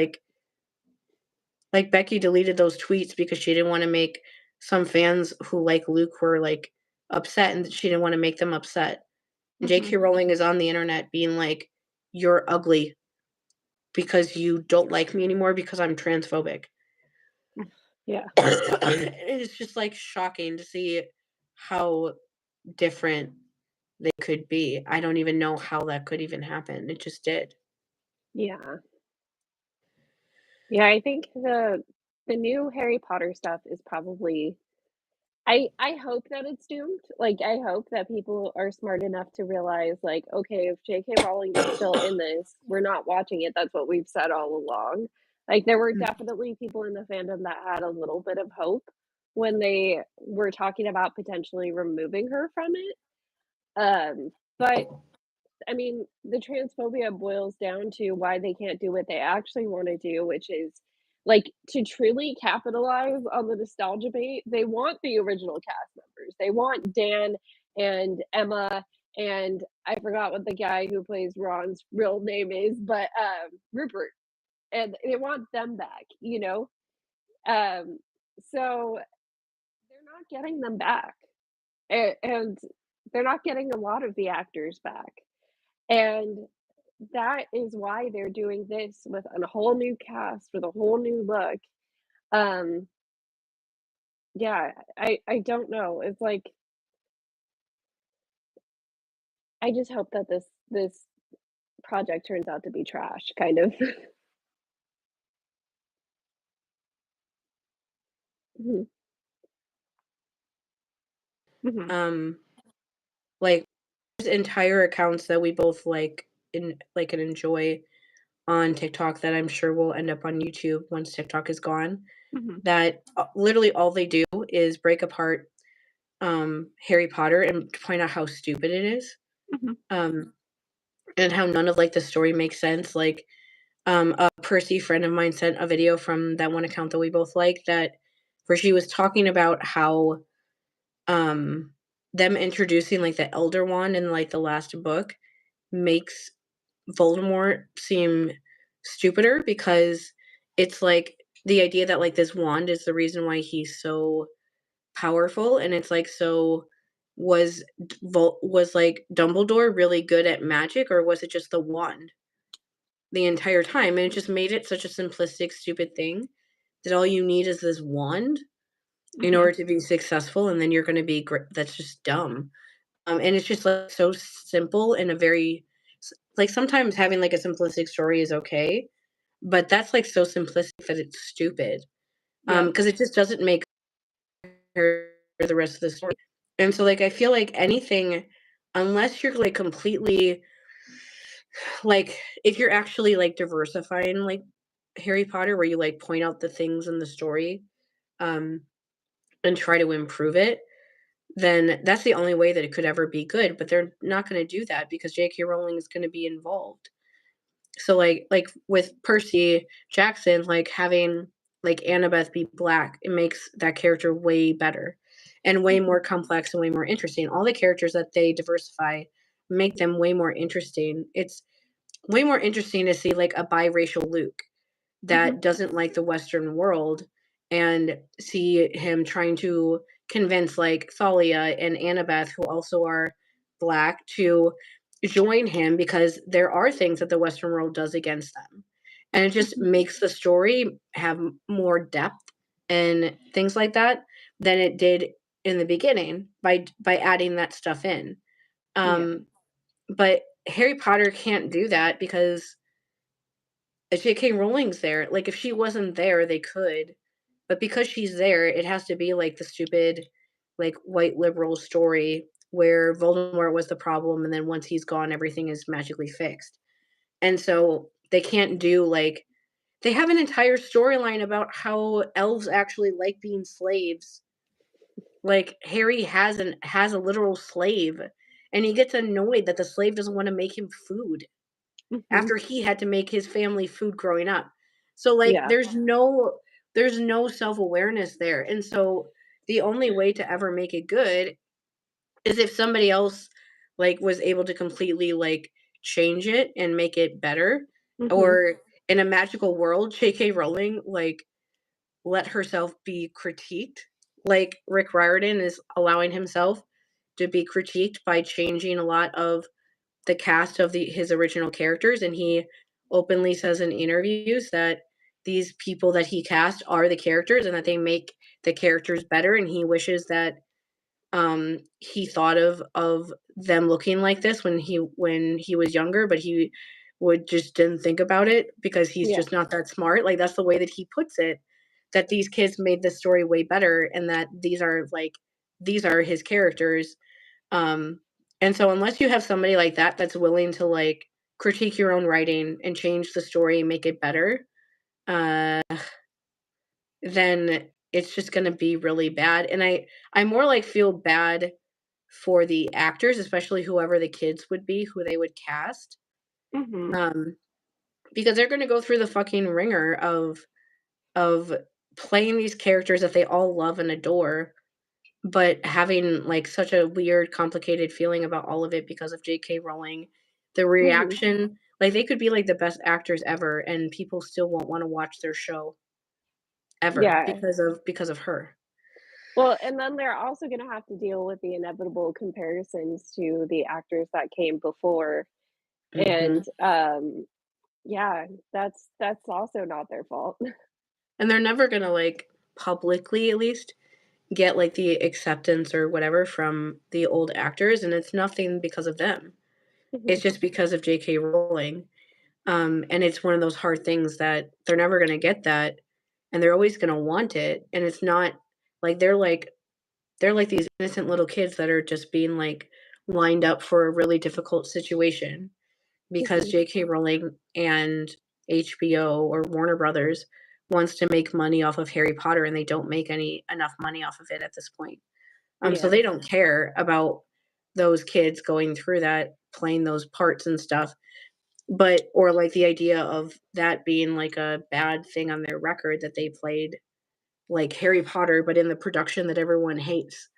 like, Becky deleted those tweets because she didn't wanna make some fans who like Luke were, like, upset, and she didn't wanna make them upset. Mhm. JK Rowling is on the internet being like, "You're ugly because you don't like me anymore because I'm transphobic." Yeah. It's just, like, shocking to see how different they could be. I don't even know how that could even happen. It just did. Yeah. Yeah, I think the new Harry Potter stuff is probably I hope that it's doomed. Like, I hope that people are smart enough to realize, like, "Okay, if JK Rowling is still in this, we're not watching it." That's what we've said all along. Like, there were Mm, definitely people in the fandom that had a little bit of hope when they were talking about potentially removing her from it. But I mean, the transphobia boils down to why they can't do what they actually wanna do, which is, like, to truly capitalize on the nostalgia bait, they want the original cast members. They want Dan and Emma, and I forgot what the guy who plays Ron's real name is, but, Rupert, and they want them back, you know? Um, so they're not getting them back, and they're not getting a lot of the actors back, and that is why they're doing this with a whole new cast, with a whole new look. Um, yeah, I don't know. It's like I just hope that this project turns out to be trash, kind of. Mhm, mhm, um, like, there's entire accounts that we both like and enjoy on TikTok that I'm sure will end up on YouTube once TikTok is gone, mhm, that, literally all they do is break apart, Harry Potter and point out how stupid it is, mhm, um, and how none of, like, the story makes sense, like, a Percy friend of mine sent a video from that one account that we both like that where she was talking about how, um, them introducing, like, the Elder Wand in, like, the last book makes Voldemort seem stupider because it's, like, the idea that, like, this wand is the reason why he's so powerful, and it's, like, so was, like, Dumbledore really good at magic, or was it just the wand the entire time? And it just made it such a simplistic, stupid thing that all you need is this wand in mhm. order to be successful, and then you're gonna be great. That's just dumb. And it's just, like, so simple and a very like, sometimes having, like, a simplistic story is okay, but that's, like, so simplistic that it's stupid, Yep, because it just doesn't make her the rest of the story. And so, like, I feel like anything unless you're, like, completely like, if you're actually, like, diversifying, like, Harry Potter where you, like, point out the things in the story, um, and try to improve it, then that's the only way that it could ever be good, but they're not gonna do that because J.K. Rowling is gonna be involved. So, like, with Percy Jackson, like, having, like, Annabeth be black, it makes that character way better and way Mhm, more complex and way more interesting. All the characters that they diversify make them way more interesting. It's way more interesting to see, like, a biracial Luke mhm, that doesn't like the Western world and see him trying to convince like Thalia and Annabeth, who also are black, to join him because there are things that the Western world does against them. And it just mhm. makes the story have more depth and things like that than it did in the beginning by adding that stuff in. Yeah. Um, but Harry Potter can't do that because J.K. Rowling's there. Like, if she wasn't there, they could, but because she's there, it has to be, like, the stupid, like, white liberal story where Voldemort was the problem, and then once he's gone, everything is magically fixed. And so, they can't do, like they have an entire storyline about how elves actually like being slaves. Like, Harry has a literal slave, and he gets annoyed that the slave doesn't wanna make him food Mhm. after he had to make his family food growing up. So, like, Yeah. there's no self-awareness there, and so the only way to ever make it good is if somebody else, like, was able to completely, like, change it and make it better, Mhm. or in a magical world, JK Rowling, like, let herself be critiqued, like Rick Riordan is allowing himself to be critiqued by changing a lot of the cast of his original characters, and he openly says in interviews that these people that he cast are the characters and that they make the characters better, and he wishes that he thought of them looking like this when he was younger, but he would just didn't think about it because he's Yeah. just not that smart. Like that's the way that he puts it, that these kids made the story way better and that these are his characters. um, and so unless you have somebody like that that's willing to, like, critique your own writing and change the story and make it better, uh, then it's just gonna be really bad, and I more, like, feel bad for the actors, especially whoever the kids would be, who they would cast, Mhm. um, because they're gonna go through the fucking ringer of playing these characters that they all love and adore, but having, like, such a weird, complicated feeling about all of it because of J.K. Rowling. The Mhm. reaction like, they could be, like, the best actors ever, and people still won't wanna watch their show ever Yeah. because of her. Well, and then they're also gonna have to deal with the inevitable comparisons to the actors that came before, and, Mhm. yeah, that's also not their fault. And they're never gonna, like, publicly, at least, get, like, the acceptance or whatever from the old actors, and it's nothing because of them. Mhm. It's just because of J.K. Rowling. And it's one of those hard things that they're never gonna get that, and they're always gonna want it, and it's not like they're like these innocent little kids that are just being, like, lined up for a really difficult situation because Mhm. J.K. Rowling and HBO or Warner Brothers wants to make money off of Harry Potter, and they don't make any enough money off of it at this point. So Yeah. they don't care about those kids going through that, playing those parts and stuff. But or like the idea of that being like a bad thing on their record that they played like Harry Potter, but in the production that everyone hates.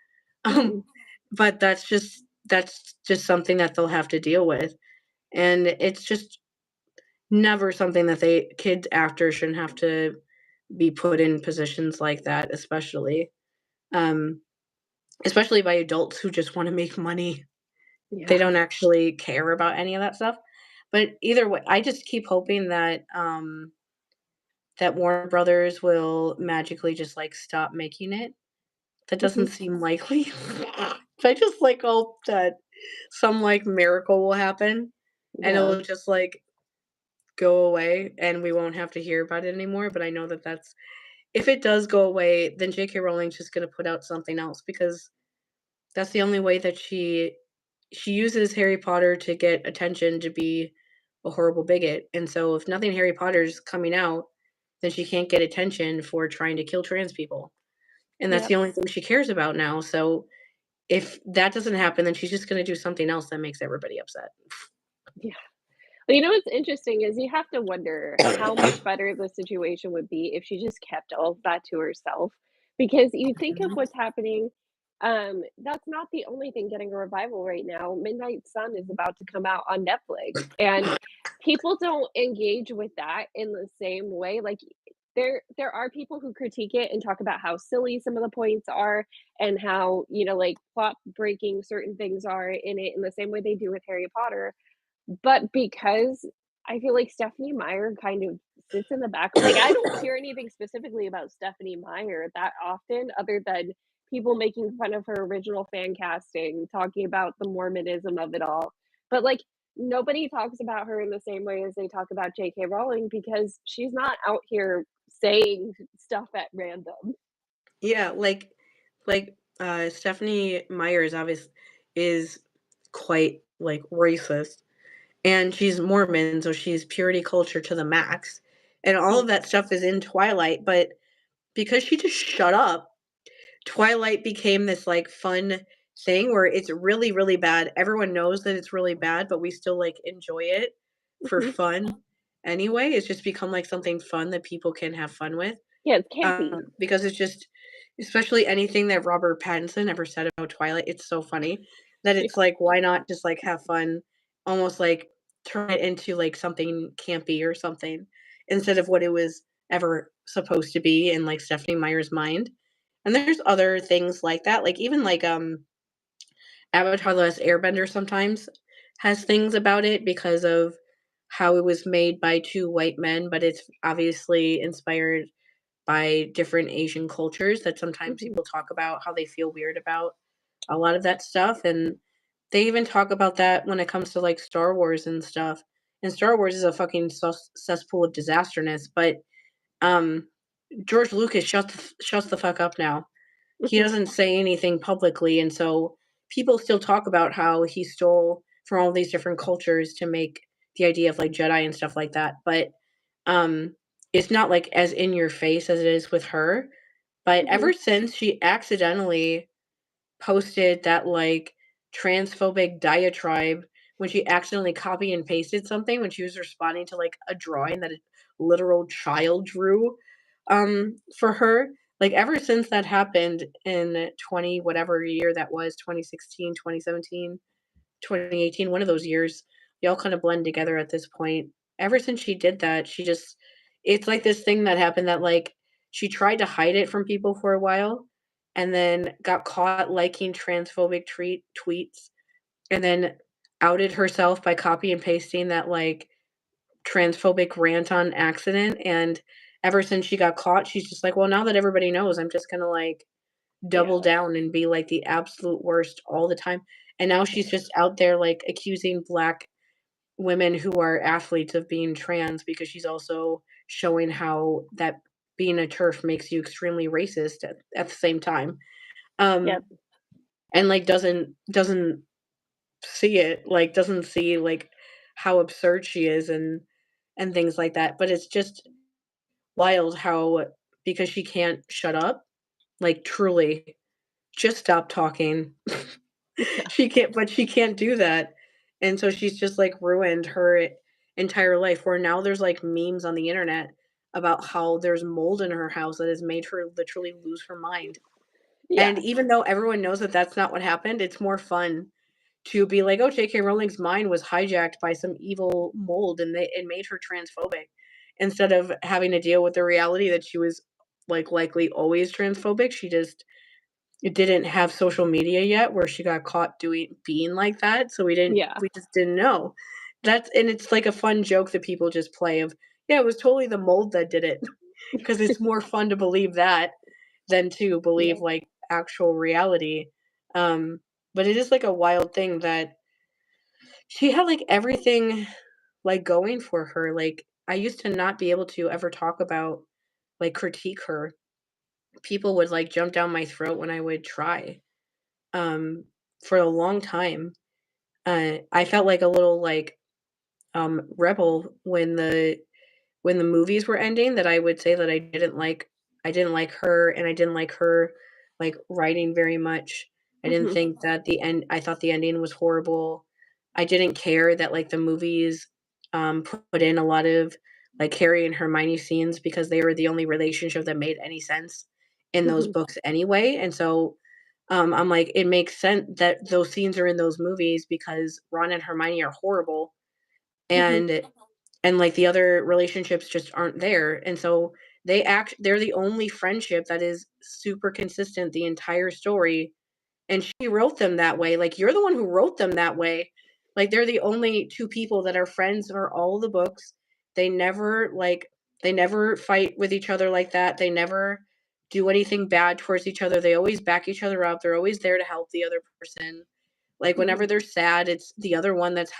Um, Mhm. but that's just something that they'll have to deal with. And it's just never something that they kids actors shouldn't have to be put in positions like that, especially. Um, especially by adults who just want to make money. They Yeah. don't actually care about any of that stuff. But either way, I just keep hoping that that Warner Brothers will magically just, like, stop making it. That doesn't Mhm. seem likely. I just, like, hope that some, like, miracle will happen, and Yeah. it'll just, like, go away, and we won't have to hear about it anymore, but I know that that's if it does go away, then J.K. Rowling's just gonna put out something else because that's the only way that she uses Harry Potter to get attention to be a horrible bigot, and so if nothing Harry Potter's coming out, then she can't get attention for trying to kill trans people. And that's Yep. the only thing she cares about now. So if that doesn't happen, then she's just gonna do something else that makes everybody upset. Yeah. But you know what's interesting is you have to wonder how much better the situation would be if she just kept all of that to herself. Because you think of Mhm. what's happening, that's not the only thing getting a revival right now. Midnight Sun is about to come out on Netflix, and people don't engage with that in the same way. Like there are people who critique it and talk about how silly some of the points are and how, like plot breaking certain things are in it in the same way they do with Harry Potter, but because I feel like Stephanie Meyer kind of sits in the back, like, I don't hear anything specifically about Stephanie Meyer that often other than people making fun of her original fan casting, talking about the Mormonism of it all. But, like, nobody talks about her in the same way as they talk about JK Rowling because she's not out here saying stuff at random. Yeah, Stephanie Meyer is quite, like, racist, and she's Mormon, so she's purity culture to the max, and all of Mhm, that stuff is in Twilight, but because she just shut up, Twilight became this, like, fun thing where it's really, really bad. Everyone knows that it's really bad, but we still, like, enjoy it for mhm. fun anyway. It's just become, like, something fun that people can have fun with. Yeah, it's campy. Because it's just especially anything that Robert Pattinson ever said about Twilight, it's so funny that Yeah, it's like, why not just, like, have fun, almost, like, turn it into, like, something campy or something instead of what it was ever supposed to be in, like, Stephanie Meyer's mind. And there's other things like that, like, even, like, Avatar: The Last Airbender sometimes has things about it because of how it was made by 2 white men, but it's obviously inspired by different Asian cultures that sometimes mhm. people talk about how they feel weird about a lot of that stuff, and they even talk about that when it comes to, like, Star Wars and stuff, and Star Wars is a fucking cesspool of disasterness, but, um, George Lucas shuts the fuck up now. He Mhm. doesn't say anything publicly, and so people still talk about how he stole from all these different cultures to make the idea of, like, Jedi and stuff like that, but, um, it's not, like, as in your face as it is with her, but Mhm. ever since she accidentally posted that, like, transphobic diatribe when she accidentally copy and pasted something when she was responding to, like, a drawing that a literal child drew, for her, like, ever since that happened in 20 whatever year that was, 2016, 2017, 2018, one of those years, they all kinda blend together at this point. Ever since she did that, she just it's like this thing that happened that, like, she tried to hide it from people for a while, and then got caught liking transphobic tweets, and then outed herself by copy and pasting that, like, transphobic rant on accident, and ever since she got caught, she's just like, "Well, now that everybody knows, I'm just gonna, like, double Yeah, down and be, like, the absolute worst all the time." And now she's just out there, like, accusing Black women who are athletes of being trans because she's also showing how that being a TERF makes you extremely racist at the same time. yep, Um, and, like, doesn't see it, like, doesn't see, like, how absurd she is and things like that, but it's just wild how because she can't shut up, like, truly, just stop talking. yeah, She can't do that, and so she's just, like, ruined her entire life, where now there's, like, memes on the internet about how there's mold in her house that has made her literally lose her mind, and yeah, even though everyone knows that that's not what happened, it's more fun to be like, "Oh, JK Rowling's mind was hijacked by some evil mold, and it made her transphobic," instead of having to deal with the reality that she was, like, likely always transphobic, she just didn't have social media yet where she got caught being like that, so yeah, we just didn't know. And it's like a fun joke that people just play of, "Yeah, it was totally the mold that did it," because it's more fun to believe that than to believe, yeah, like, actual reality. Um, but it is, like, a wild thing that she had, like, everything, like, going for her, like, I used to not be able to ever talk about, like, critique her. People would, like, jump down my throat when I would try. For a long time, I felt like a little, like, rebel when the movies were ending that I would say that I didn't like her, and I didn't like her, like, writing very much. I didn't Mhm. think that the end I thought the ending was horrible. I didn't care that, like, the movies, put in a lot of, like, Harry and Hermione scenes because they were the only relationship that made any sense in those Mhm. books anyway, and so, I'm like, it makes sense that those scenes are in those movies because Ron and Hermione are horrible, Mhm. and like, the other relationships just aren't there, and so they're the only friendship that is super consistent the entire story, and she wrote them that way, like, you're the one who wrote them that way. Like, they're the only 2 people that are friends for all the books. They never, like they never fight with each other like that, they never do anything bad towards each other, they always back each other up, they're always there to help the other person. Like, whenever Mhm. they're sad, it's the other one that's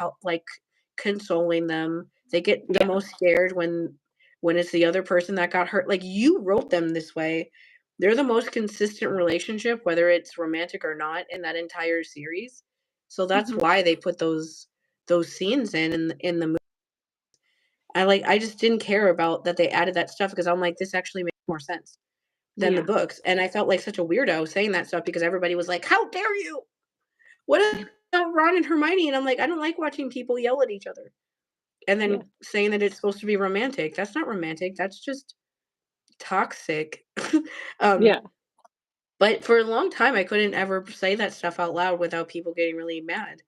consoling them. They get the Yeah. most scared when it's the other person that got hurt. Like, you wrote them this way. They're the most consistent relationship, whether it's romantic or not, in that entire series. So that's Mhm. why they put those scenes in the movie. I just didn't care about that they added that stuff because I'm like, "This actually makes more sense than the Yeah. books," and I felt like such a weirdo saying that stuff because everybody was like, "How dare you? What about Ron and Hermione?" And I'm like, "I don't like watching people yell at each other." And Yeah. then saying that it's supposed to be romantic. That's not romantic, that's just toxic. Um, Yeah. but for a long time, I couldn't ever say that stuff out loud without people getting really mad.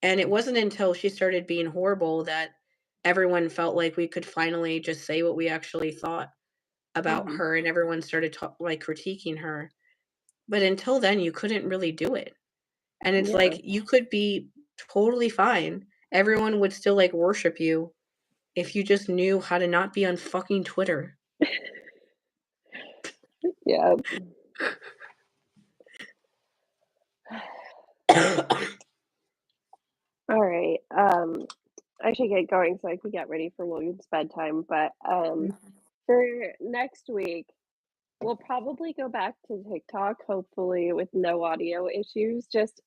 And it wasn't until she started being horrible that everyone felt like we could finally just say what we actually thought about Mhm. her, and everyone started like critiquing her. But until then, you couldn't really do it. And it's Yeah. like you could be totally fine. Everyone would still like worship you if you just knew how to not be on fucking Twitter. Yeah. Alright, I should get going so I can get ready for William's bedtime, but, for next week, we'll probably go back to TikTok, hopefully with no audio issues, just,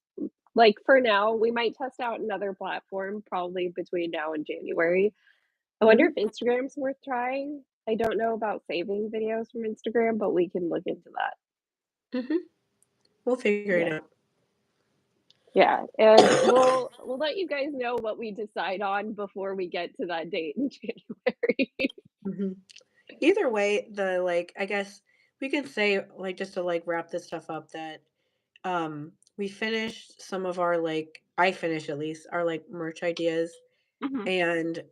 like, for now, we might test out another platform probably between now and January. I wonder Mhm, if Instagram's worth trying. I don't know about saving videos from Instagram, but we can look into that. mhm. We'll figure it Yeah. out. Yeah, and we'll let you guys know what we decide on before we get to that date in January. Mhm. Either way, I guess we can say, like, just to, like, wrap this stuff up that, we finished some of our, like I finished at least, our, like, merch ideas, Mhm.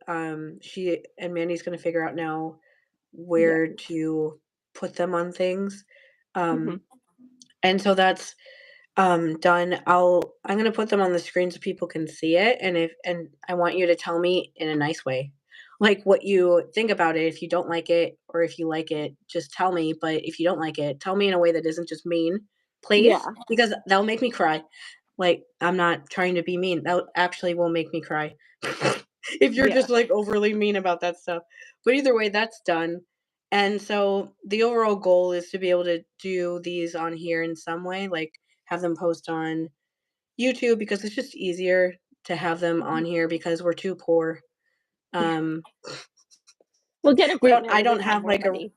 and, she and Mandy's gonna figure out now Yeah. where to put them on things, Mhm. um, and so that's done. I'm gonna put them on the screen so people can see it, and I want you to tell me in a nice way, like, what you think about it. If you don't like it or if you like it, just tell me, but if you don't like it, tell me in a way that isn't just mean, please, Yeah. because that'll make me cry. Like, I'm not trying to be mean. That actually will make me cry. If you're Yeah. just, like, overly mean about that stuff. But either way, that's done. And so the overall goal is to be able to do these on here in some way, like, have them post on YouTube because it's just easier to have them on Mhm. here because we're too poor. Um, We'll get I equipment when don't we have have, more like, a money.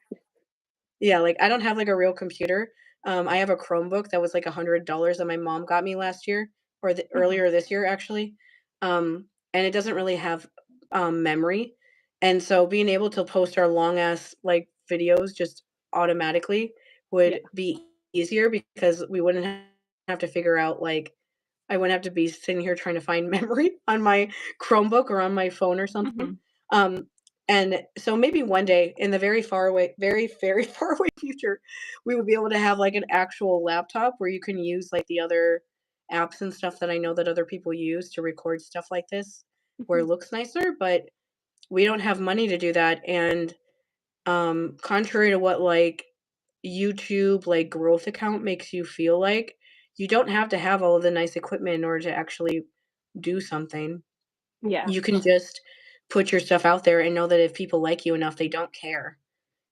yeah, like, I don't have, like, a real computer. I have a Chromebook that was, like, $100 that my mom got me last year or Mhm. earlier this year, actually, and it doesn't really have, memory, and so being able to post our long ass, like, videos just automatically Yeah. would be easier because we wouldn't have to figure out, like I wouldn't have to be sitting here trying to find memory on my Chromebook or on my phone or something. Mhm. Um, and so maybe one day in the very far away future, we would be able to have like an actual laptop where you can use like the other apps and stuff that I know that other people use to record stuff like this, where it Mhm. looks nicer. But we don't have money to do that. And contrary to what like YouTube, like, growth account makes you feel like, you don't have to have all of the nice equipment in order to actually do something. Yeah. You can just put your stuff out there and know that if people like you enough, they don't care,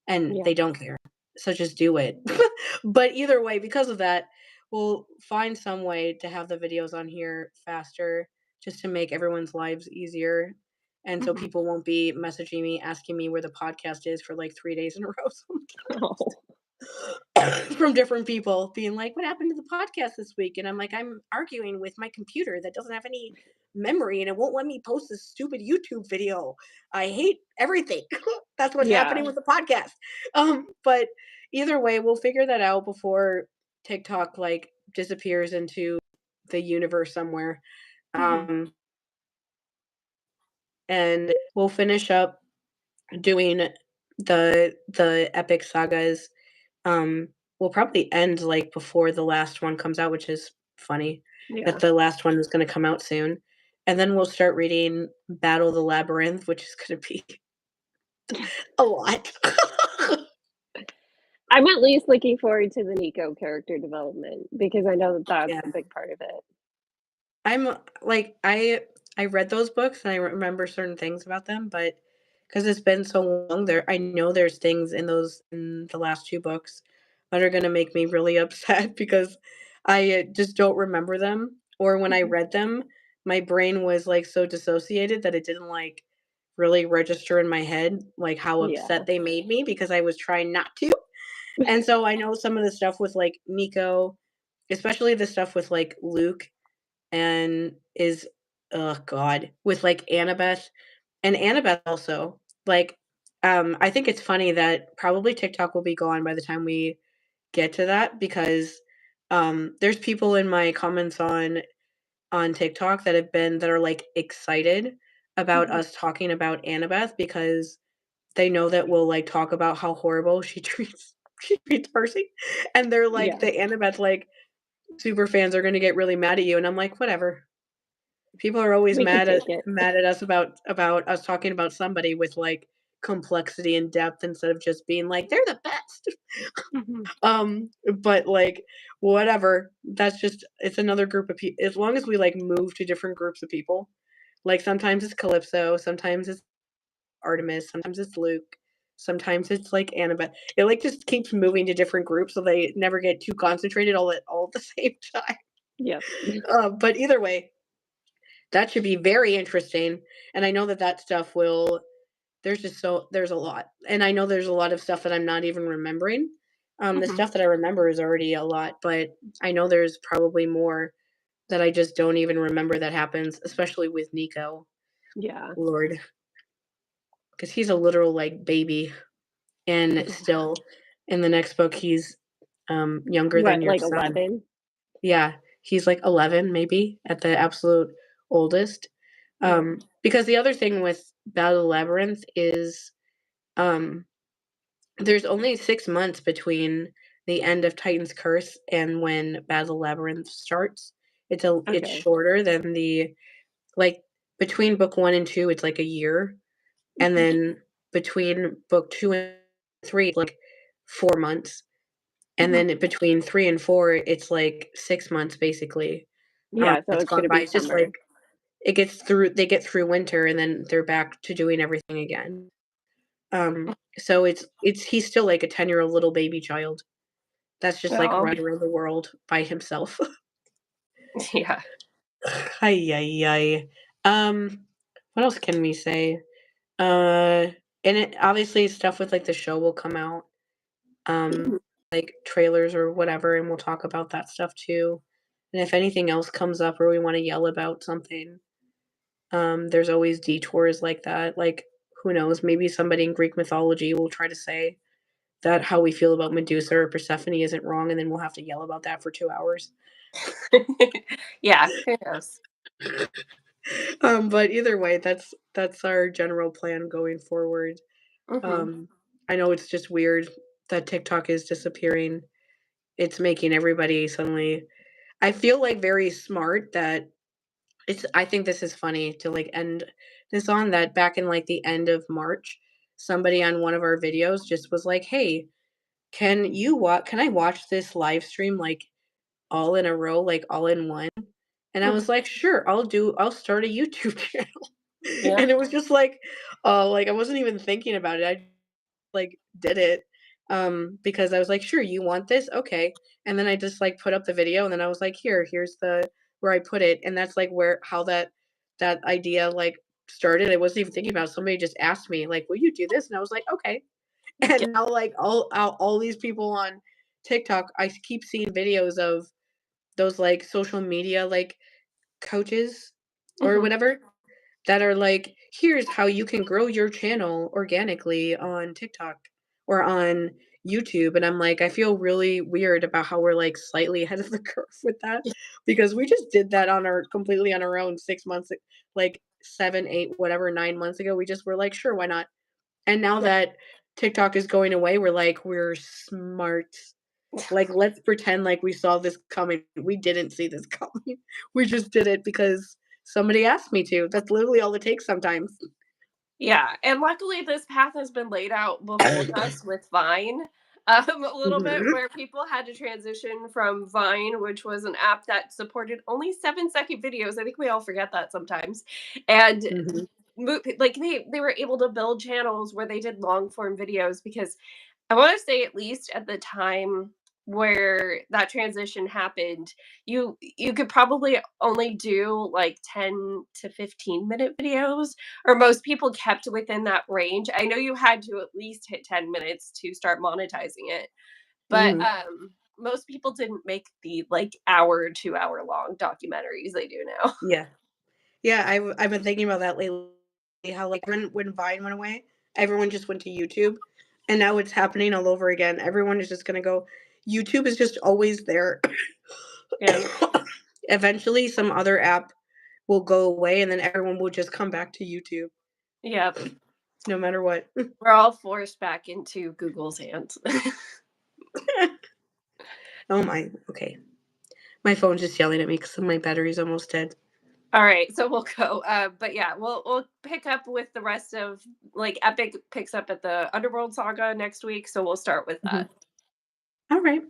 and Yeah. they don't care. So just do it. But either way, because of that, we'll find some way to have the videos on here faster just to make everyone's lives easier and so Mhm. people won't be messaging me asking me where the podcast is for like 3 days in a row Oh, from different people being like, "What happened to the podcast this week?" And I'm like, "I'm arguing with my computer that doesn't have any memory and it won't let me post this stupid YouTube video. I hate everything." That's what's yeah. happening with the podcast. But either way, we'll figure that out before TikTok like disappears into the universe somewhere. Mhm. Um, and we'll finish up doing the epic sagas. Um, we'll probably end like before the last one comes out, which is funny that Yeah. the last one is going to come out soon. And then we'll start reading Battle of the Labyrinth, which is going to be a lot. I'm at least looking forward to the Nico character development because I know that that's Yeah. a big part of it. I'm like I read those books and I remember certain things about them, but because it's been so long, there I know there's things in those in the last 2 books that are gonna make me really upset because I just don't remember them, or when I Mhm. read them, my brain was, like, so dissociated that it didn't, like, really register in my head, like, how upset Yeah. they made me because I was trying not to, and so I know some of the stuff with, like, Nico, especially the stuff with, like, Luke and is oh god, with, like, Annabeth and Annabeth also, like, I think it's funny that probably TikTok will be gone by the time we get to that because, there's people in my comments on TikTok that are, like, excited about Mhm. us talking about Annabeth because they know that we'll, like, talk about how horrible she treats Percy, and they're like, Yeah. the Annabeth, like, super fans are gonna get really mad at you, and I'm like, "Whatever." People are always We could take it. mad at us about us talking about somebody with, like, complexity and depth instead of just being like, "They're the best." Mhm. But, like, whatever. That's just it's another group of people. As long as we, like, move to different groups of people, like, sometimes it's Calypso, sometimes it's Artemis, sometimes it's Luke, sometimes it's, like, Annabeth. It, like, just keeps moving to different groups so they never get too concentrated all at the same time. Yep. But either way, that should be very interesting, and I know that that stuff will there's a lot, and I know there's a lot of stuff that I'm not even remembering. The Mhm. stuff that I remember is already a lot, but I know there's probably more that I just don't even remember that happens, especially with Nico. Yeah. Lord, because he's a literal, like, baby, and Yeah. still in the next book, he's, younger than What, your like son. 11? Yeah, he's, like, 11 maybe at the absolute oldest. Yeah. Because the other thing with Battle of the Labyrinth is, um, there's only 6 months between the end of Titan's Curse and when Battle of the Labyrinth starts. It's Okay. shorter than the like, between book 1 and 2, it's, like, a year, and Mhm. then between book 2 and 3, it's, like, 4 months, and Mhm. then between 3 and 4, it's, like, 6 months, basically, Yeah, so that's it's gone gonna by. be It's just, summer. like, they get through winter, and then they're back to doing everything again. So it's he's still like a 10-year-old little baby child that's just, like, Oh, running around the world by himself. yeah. Ay, ay, ay. What else can we say? And it obviously stuff with, like, the show will come out, Mhm. like, trailers or whatever, and we'll talk about that stuff too. And if anything else comes up or we wanna yell about something, there's always detours like that, like, who knows, maybe somebody in Greek mythology will try to say that how we feel about Medusa or Persephone isn't wrong, and then we'll have to yell about that for 2 hours. Yeah, who knows? But either way, that's our general plan going forward. Mhm. Um, I know it's just weird that TikTok is disappearing. It's making everybody suddenly I feel, like, very smart that I think this is funny to, like, end this on that back in, like, the end of March, somebody on one of our videos just was like, "Hey, can I watch this live stream, like, all in a row, like, all in one?" And I was Mhm. like, "Sure, I'll start a YouTube channel." Yeah. And it was just like, I wasn't even thinking about it, I, like, did it, because I was like, "Sure, you want this? Okay." And then I just, like, put up the video, and then I was like, "Here's the where I put it," and that's, like, where how that idea, like started, I wasn't even thinking about it. Somebody just asked me, like, "Will you do this?" And I was like, "Okay." Yeah. And now, like, all these people on TikTok, I keep seeing videos of those, like, social media, like, coaches or Mhm. whatever that are like, "Here's how you can grow your channel organically on TikTok or on YouTube," and I'm like, I feel really weird about how we're, like, slightly ahead of the curve with that because we just did that on our completely on our own 6 months, like, 7, 8, whatever, 9 months ago. We just were like, "Sure, why not?" And now Yeah. that TikTok is going away, we're like, "We're smart." Like, let's pretend like we saw this coming. We didn't see this coming. We just did it because somebody asked me to. That's literally all it takes sometimes. Yeah, and luckily this path has been laid out before us with Vine, a little bit Mhm, where people had to transition from Vine, which was an app that supported only 7-second videos. I think we all forget that sometimes. And mhm, like they were able to build channels where they did long form videos because I wanna say at least at the time where that transition happened, you could probably only do, like, 10 to 15-minute videos, or most people kept within that range. I know you had to at least hit 10 minutes to start monetizing it, but, mhm. most people didn't make the, like, hour, 2-hour long documentaries they do now. Yeah. Yeah, I've been thinking about that lately, how, like, when Vine went away, everyone just went to YouTube, and now it's happening all over again. Everyone is just gonna go YouTube is just always there. Yeah. Eventually, some other app will go away, and then everyone will just come back to YouTube Yep. no matter what. We're all forced back into Google's hands. Oh my, okay. My phone's just yelling at me because my battery's almost dead. All right, so we'll go. But yeah, we'll pick up with the rest of like Epic picks up at the Underworld Saga next week, so we'll start with Mhm. that. Alright.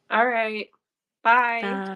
All right, bye. Bye.